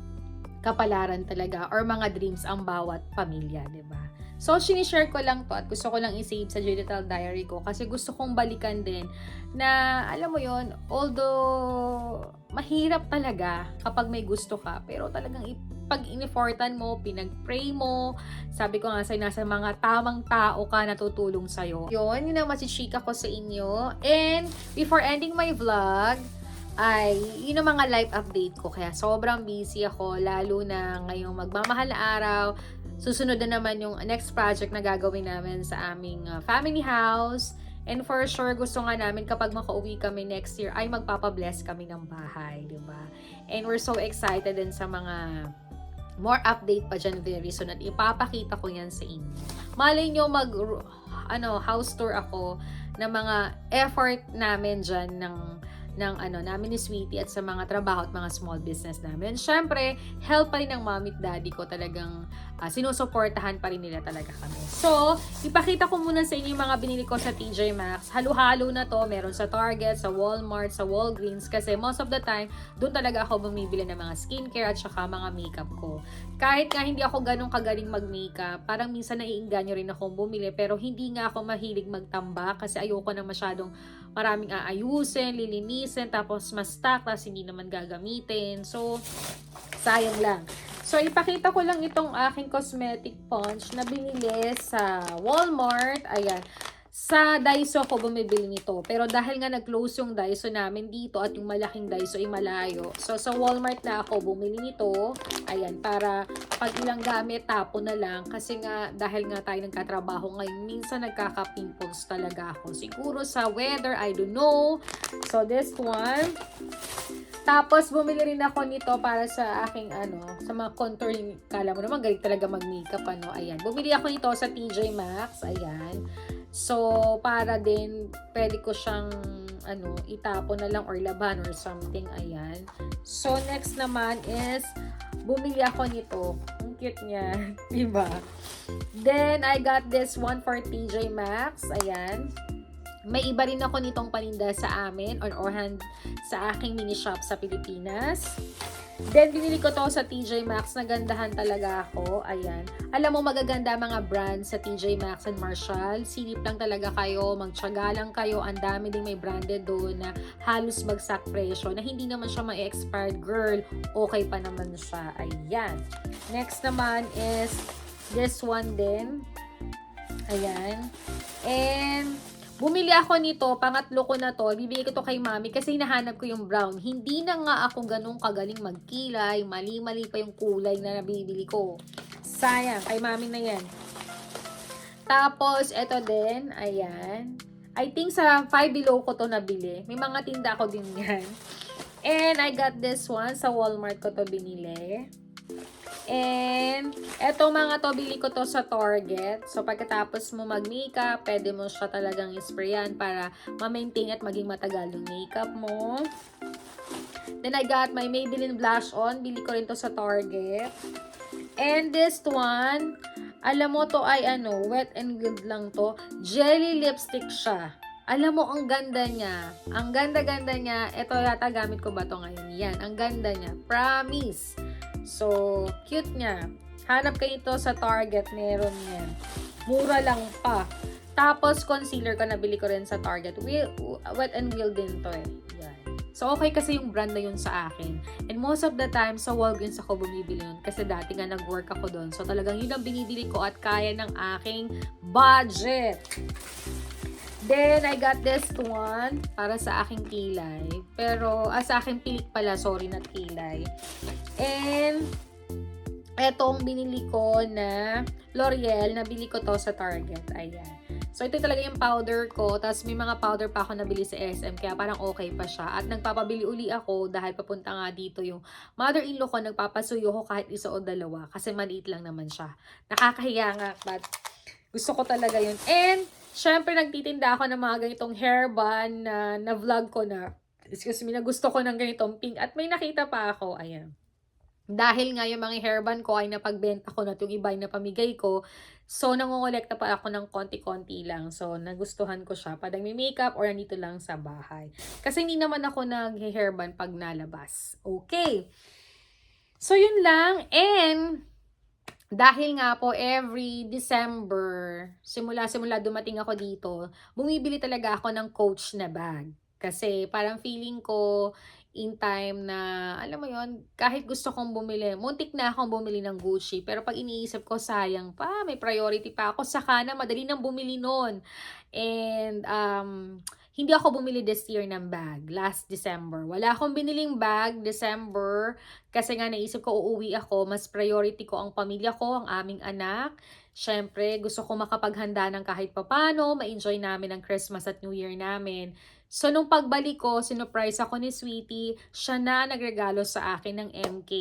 kapalaran talaga or mga dreams ang bawat pamilya, diba? So, sinishare ko lang to at gusto ko lang i-save sa digital diary ko kasi gusto kong balikan din na, alam mo yon, although mahirap talaga kapag may gusto ka, pero talagang pag in-effortan mo, pinag-pray mo, sabi ko nga sa'yo, nasa mga tamang tao ka na tutulong sa'yo. Yun ang masichika ko sa inyo. And before ending my vlog, ay yun ang mga life update ko. Kaya sobrang busy ako, lalo na ngayong magmamahal na araw. Susunod na naman yung next project na gagawin namin sa aming family house. And for sure, gusto nga namin kapag makauwi kami next year, ay magpapabless kami ng bahay, diba? And we're so excited din sa mga more update pa dyan very soon at ipapakita ko yan sa inyo. Malay nyo house tour ako ng mga effort namin dyan ng namin ni Sweetie at sa mga trabaho at mga small business namin. And syempre, help pa rin ng mommy at daddy ko, talagang sinusuportahan pa rin nila talaga kami. So, ipakita ko muna sa inyo yung mga binili ko sa TJ Maxx. Halo-halo na to, meron sa Target, sa Walmart, sa Walgreens, kasi most of the time, doon talaga ako bumibili ng mga skincare at saka mga makeup ko. Kahit nga hindi ako ganun kagaling mag-makeup, parang minsan naiinganyo rin akong bumili, pero hindi nga ako mahilig magtambak kasi ayoko na masyadong maraming aayusin, lilinisin, tapos ma-stock, tapos hindi naman gagamitin. So, sayang lang. So, ipakita ko lang itong aking cosmetic punch na binili sa Walmart. Ayan. Sa Daiso ko bumibili nito. Pero dahil nga nag-close yung Daiso namin dito at yung malaking Daiso ay malayo. So, sa Walmart na ako bumili nito. Ayan, para pag ilang gamit, tapo na lang. Kasi nga, dahil nga tayo nagkatrabaho ngayon, minsan nagkaka-pimples talaga ako. Siguro sa weather, I don't know. So, this one. Tapos, bumili rin ako nito para sa aking, sa mga contouring. Kala mo naman, galing talaga mag-makeup, Ayan. Bumili ako nito sa TJ Maxx. Ayan. So, para din, pwede ko siyang, itapon na lang or laban or something. Ayan. So, next naman is, bumili ako nito. Ang cute niya. Diba? Then, I got this one for TJ Maxx. Ayan. May iba rin ako nitong paninda sa amin or hand sa aking mini shop sa Pilipinas. Then, binili ko to sa TJ Maxx. Nagandahan talaga ako. Ayan. Alam mo, magaganda mga brands sa TJ Maxx and Marshall. Silip lang talaga kayo. Magtyaga lang kayo. Ang dami ding may branded doon na halos bagsak presyo na hindi naman siya ma-expired. Girl, okay pa naman siya. Ayan. Next naman is this one din. Ayan. And bumili ako nito, pangatlo ko na to, bibili ko to kay mami kasi hinahanap ko yung brown. Hindi na nga ako ganun kagaling magkilay, mali-mali pa yung kulay na nabibili ko. Sayang, kay mami na yan. Tapos, eto din, ayan. I think sa 5 below ko to nabili. May mga tinda ko din yan. And I got this one, sa Walmart ko to binili. And, eto mga to, bili ko to sa Target. So, pagkatapos mo mag-makeup, pwede mo siya talagang isprayan para ma-maintain at maging matagal yung makeup mo. Then, I got my Maybelline Blush On. Bili ko rin to sa Target. And this one, alam mo to ay Wet n Wild lang to. Jelly lipstick siya. Alam mo, ang ganda niya. Ang ganda-ganda niya. Ito yata gamit ko ba to ngayon? Yan, ang ganda niya. Promise. So, cute niya. Hanap kayo ito sa Target. Meron yan. Mura lang pa. Tapos, concealer ko. Nabili ko rin sa Target. Wet n Wild din to eh. Yan. So, okay kasi yung brand na yun sa akin. And most of the time, sa Walgreens ako bumibili yun. Kasi dati nga nag-work ako doon. So, talagang yun ang binibili ko at kaya ng aking budget. Then, I got this one para sa aking kilay. Pero, sa aking pilik pala. Sorry, not kilay. And, etong binili ko na L'Oreal. Nabili ko to sa Target. Ayan. So, ito talaga yung powder ko. Tapos, may mga powder pa ako nabili sa SM. Kaya parang okay pa siya. At nagpapabili uli ako dahil papunta nga dito yung mother-in-law ko. Nagpapasuyo ko kahit isa o dalawa. Kasi maliit lang naman siya. Nakakahiya nga. But, gusto ko talaga yun. And, syempre, nagtitinda ako ng mga ganitong hairband na vlog ko na. Excuse me, na gusto ko ng ganitong pink. At may nakita pa ako. Ayan. Dahil nga yung mga hairband ko ay napagbenta ko na yung iba ay napamigay ko. So, nangongolekta pa ako ng konti-konti lang. So, nagustuhan ko siya. Pag may makeup or nandito lang sa bahay. Kasi hindi naman ako nag-hairband pag nalabas. Okay. So, yun lang. And, dahil nga po, every December, simula dumating ako dito, bumibili talaga ako ng Coach na bag. Kasi parang feeling ko, in time na, alam mo yon, kahit gusto kong bumili, muntik na akong bumili ng Gucci. Pero pag iniisip ko, sayang pa, may priority pa ako. Saka na, madali nang bumili nun. And, hindi ako bumili this year ng bag. Last December. Wala akong biniling bag, December. Kasi nga naisip ko, uuwi ako. Mas priority ko ang pamilya ko, ang aming anak. Siyempre, gusto ko makapaghanda ng kahit papano. Ma-enjoy namin ang Christmas at New Year namin. So, nung pagbalik ko, sinurprise ako ni Sweetie. Siya na nagregalo sa akin ng MK.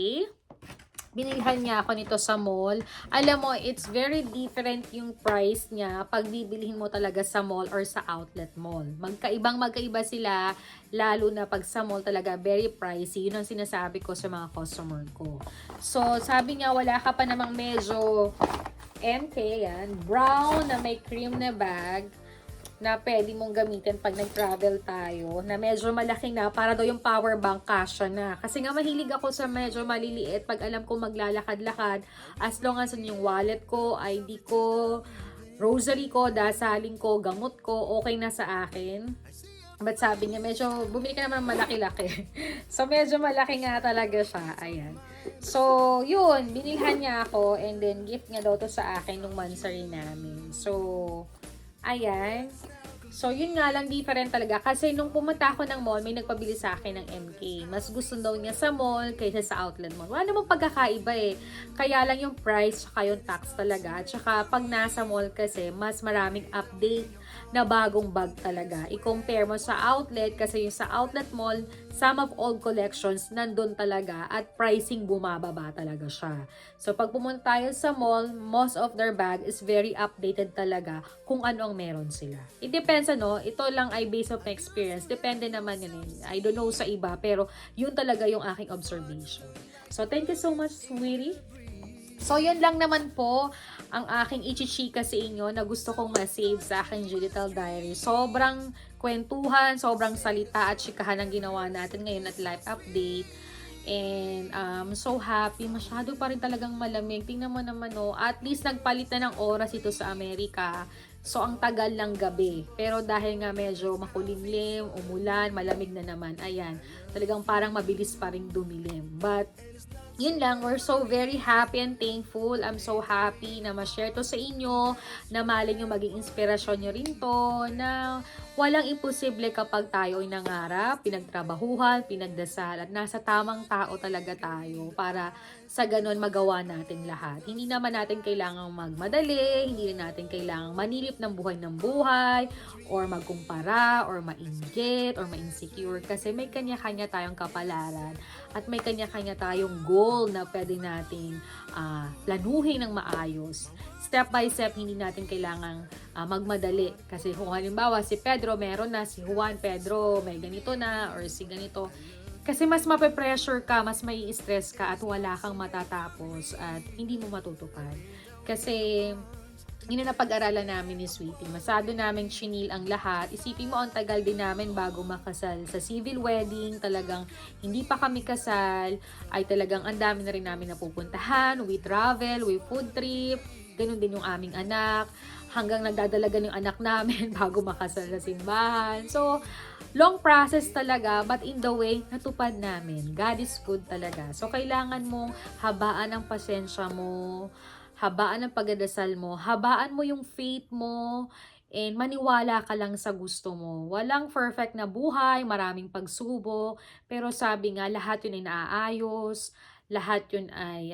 binilhan niya ako nito sa mall. Alam mo, it's very different yung price niya pag bibilihin mo talaga sa mall or sa outlet mall. Magkaiba sila, lalo na pag sa mall talaga, very pricey. Yun ang sinasabi ko sa mga customer ko. So, sabi niya, wala ka pa namang medyo MK, yan, brown na may cream na bag, na pwede mong gamitin pag nag-travel tayo, na medyo malaki na, para daw yung power bank kasya na. Kasi nga mahilig ako sa medyo maliliit pag alam ko maglalakad-lakad, as long as yung wallet ko, ID ko, rosary ko, dasaling ko, gamot ko, okay na sa akin. But sabi niya, medyo bumili ka naman malaki-laki. So medyo malaki nga talaga siya. Ayan. So, yun, binilhan niya ako, and then gift niya daw to sa akin nung mansary namin. So, ayan. So, yun nga lang, different talaga. Kasi nung pumunta ako ng mall, may nagpabili sa akin ng MK. Mas gusto daw niya sa mall kaysa sa outlet mall. Wala namang pagkakaiba eh. Kaya lang yung price, tsaka yung tax talaga. Tsaka pag nasa mall kasi, mas maraming update na bagong bag talaga. I-compare mo sa outlet, kasi yung sa outlet mall, some of old collections nandun talaga at pricing bumababa talaga siya. So pag pumunta tayo sa mall, most of their bag is very updated talaga kung ano ang meron sila. It depends ano, ito lang ay based on my experience. Depende naman yun eh. I don't know sa iba, pero yun talaga yung aking observation. So thank you so much, sweetie. So, yun lang naman po ang aking ichichika sa inyo na gusto kong ma-save sa aking digital diary. Sobrang kwentuhan, sobrang salita at chikahan ang ginawa natin ngayon at live update. And so happy. Masyado pa rin talagang malamig. Tingnan mo naman oh, at least nagpalit na ng oras ito sa Amerika. So, ang tagal ng gabi. Pero dahil nga medyo makulimlim, umulan, malamig na naman, ayan, talagang parang mabilis pa rin dumilim. But, yun lang, we're so very happy and thankful. I'm so happy na ma-share to sa inyo, na malay nyo maging inspirasyon nyo rin to, na walang imposible kapag tayo ay nangarap, pinagtrabahuhan, pinagdasal, at nasa tamang tao talaga tayo para sa ganun magawa natin lahat. Hindi naman natin kailangang magmadali, hindi natin kailangang manilip ng buhay, or magkumpara, or mainggit, or ma-insecure, kasi may kanya-kanya tayong kapalaran, at may kanya-kanya tayong goal na pwede nating planuhin ng maayos. Step by step, hindi natin kailangang magmadali. Kasi kung halimbawa si Pedro meron na, si Juan Pedro may ganito na, or si ganito. Kasi mas mape-pressure ka, mas may stress ka, at wala kang matatapos at hindi mo matutupad. Kasi yun na napag-aralan namin ni Sweetie. Masyado namin chinil ang lahat. Isipin mo, ang tagal din namin bago makasal. Sa civil wedding, talagang hindi pa kami kasal, ay talagang ang dami na rin namin napupuntahan. We travel, we food trip, ganun din yung aming anak. Hanggang nagdadalagan yung anak namin bago makasal sa simbahan. So, long process talaga, but in the way, natupad namin. God is good talaga. So, kailangan mong habaan ang pasensya mo, habaan ang pagdadasal mo, habaan mo yung faith mo, and maniwala ka lang sa gusto mo. Walang perfect na buhay, maraming pagsubok, pero sabi nga, lahat yun ay naaayos, lahat yun ay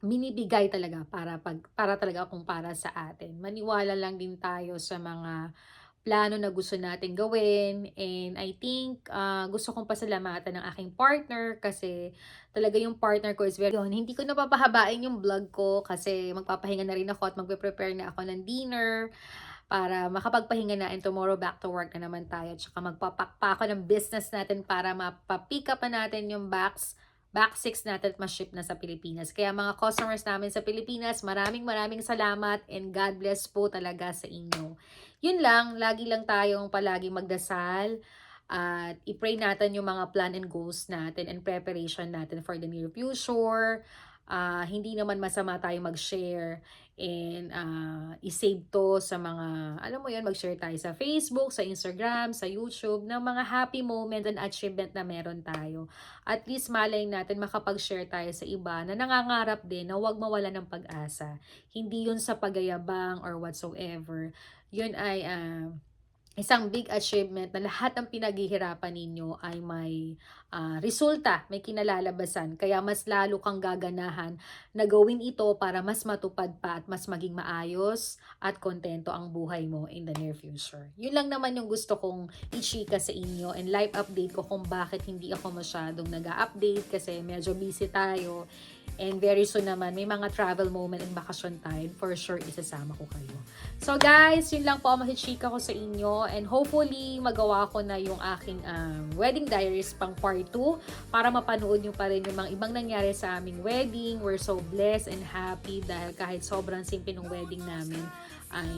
binibigay talaga para talaga kung para sa atin. Maniwala lang din tayo sa mga plano na gusto natin gawin, and I think gusto kong pasalamatan ng aking partner, kasi talaga yung partner ko is very yun. Hindi ko napapahabain yung vlog ko kasi magpapahinga na rin ako at magpe-prepare na ako ng dinner para makapagpahinga na, and tomorrow back to work na naman tayo. Tsaka magpapak pa ako ng business natin para mapapick up na natin yung back 6 natin at ma-ship na sa Pilipinas. Kaya mga customers namin sa Pilipinas, maraming salamat, and God bless po talaga sa inyo. Yun lang, lagi lang tayong palagi magdasal at i-pray natin yung mga plan and goals natin and preparation natin for the near future. Hindi naman masama tayo mag-share and i-save to sa mga, alam mo yun, mag-share tayo sa Facebook, sa Instagram, sa YouTube, ng mga happy moment and achievement na meron tayo. At least malay natin makapag-share tayo sa iba na nangangarap din na huwag mawala ng pag-asa. Hindi yun sa pagayabang or whatsoever. Yun ay isang big achievement na lahat ng pinaghihirapan ninyo ay may resulta, may kinalalabasan. Kaya mas lalo kang gaganahan na gawin ito para mas matupad pa at mas maging maayos at kontento ang buhay mo in the near future. Yun lang naman yung gusto kong i-chika sa inyo, and live update ko kung bakit hindi ako masyadong nag-update kasi medyo busy tayo. And very soon naman, may mga travel moment and vacation time. For sure, isasama ko kayo. So guys, yun lang po ang mahichika ko sa inyo. And hopefully, magawa ko na yung aking wedding diaries pang part 2 para mapanood nyo pa rin yung mga ibang nangyari sa aming wedding. We're so blessed and happy dahil kahit sobrang simple ng wedding namin ay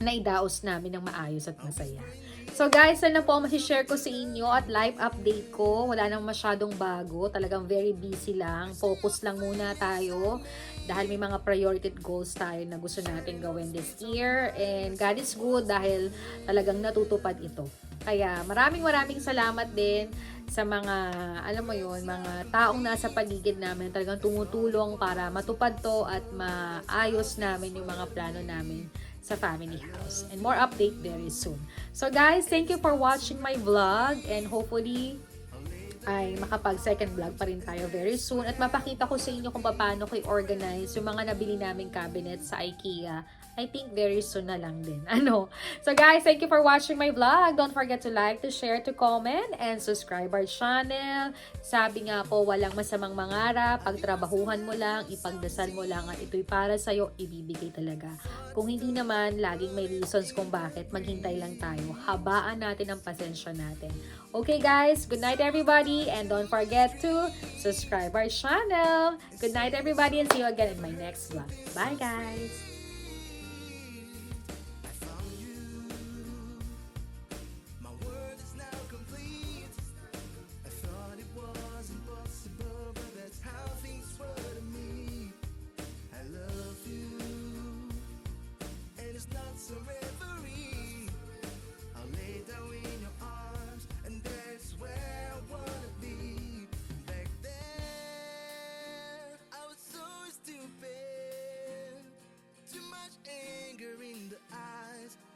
naidaos namin ng maayos at masaya. So guys, yan na po ang masishare ko sa inyo at live update ko. Wala nang masyadong bago. Talagang very busy lang. Focus lang muna tayo dahil may mga priority goals tayo na gusto natin gawin this year. And God is good dahil talagang natutupad ito. Kaya maraming salamat din sa mga, alam mo yun, mga taong nasa paligid namin talagang tumutulong para matupad to at maayos namin yung mga plano namin sa family house. And more update very soon. So guys, thank you for watching my vlog and hopefully ay makapag second vlog pa rin tayo very soon at mapakita ko sa inyo kung paano ko i-organize yung mga nabili naming cabinet sa IKEA. I think very soon na lang din. So guys, thank you for watching my vlog. Don't forget to like, to share, to comment, and subscribe our channel. Sabi nga po, walang masamang mangarap. Pagtrabahuhan mo lang, ipagdasal mo lang at ito'y para sa'yo, ibibigay talaga. Kung hindi naman, laging may reasons kung bakit. Maghintay lang tayo. Habaan natin ang pasensya natin. Okay guys, good night everybody. And don't forget to subscribe our channel. Good night everybody and see you again in my next vlog. Bye guys!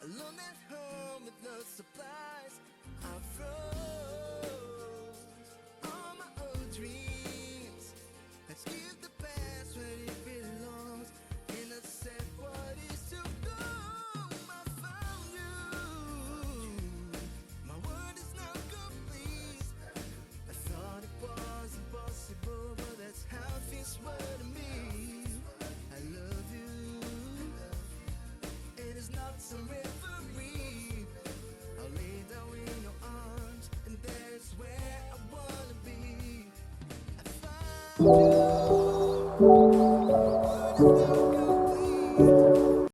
Alone at home with no supplies, I froze all my old dreams. Let's give the past where it belongs. And I said, what is to come? I found you. My world is now complete. I thought it was impossible, but that's how things were to me. I love you. It is not some referee. I'll lay down in your arms, and there's where I wanna be. I found you.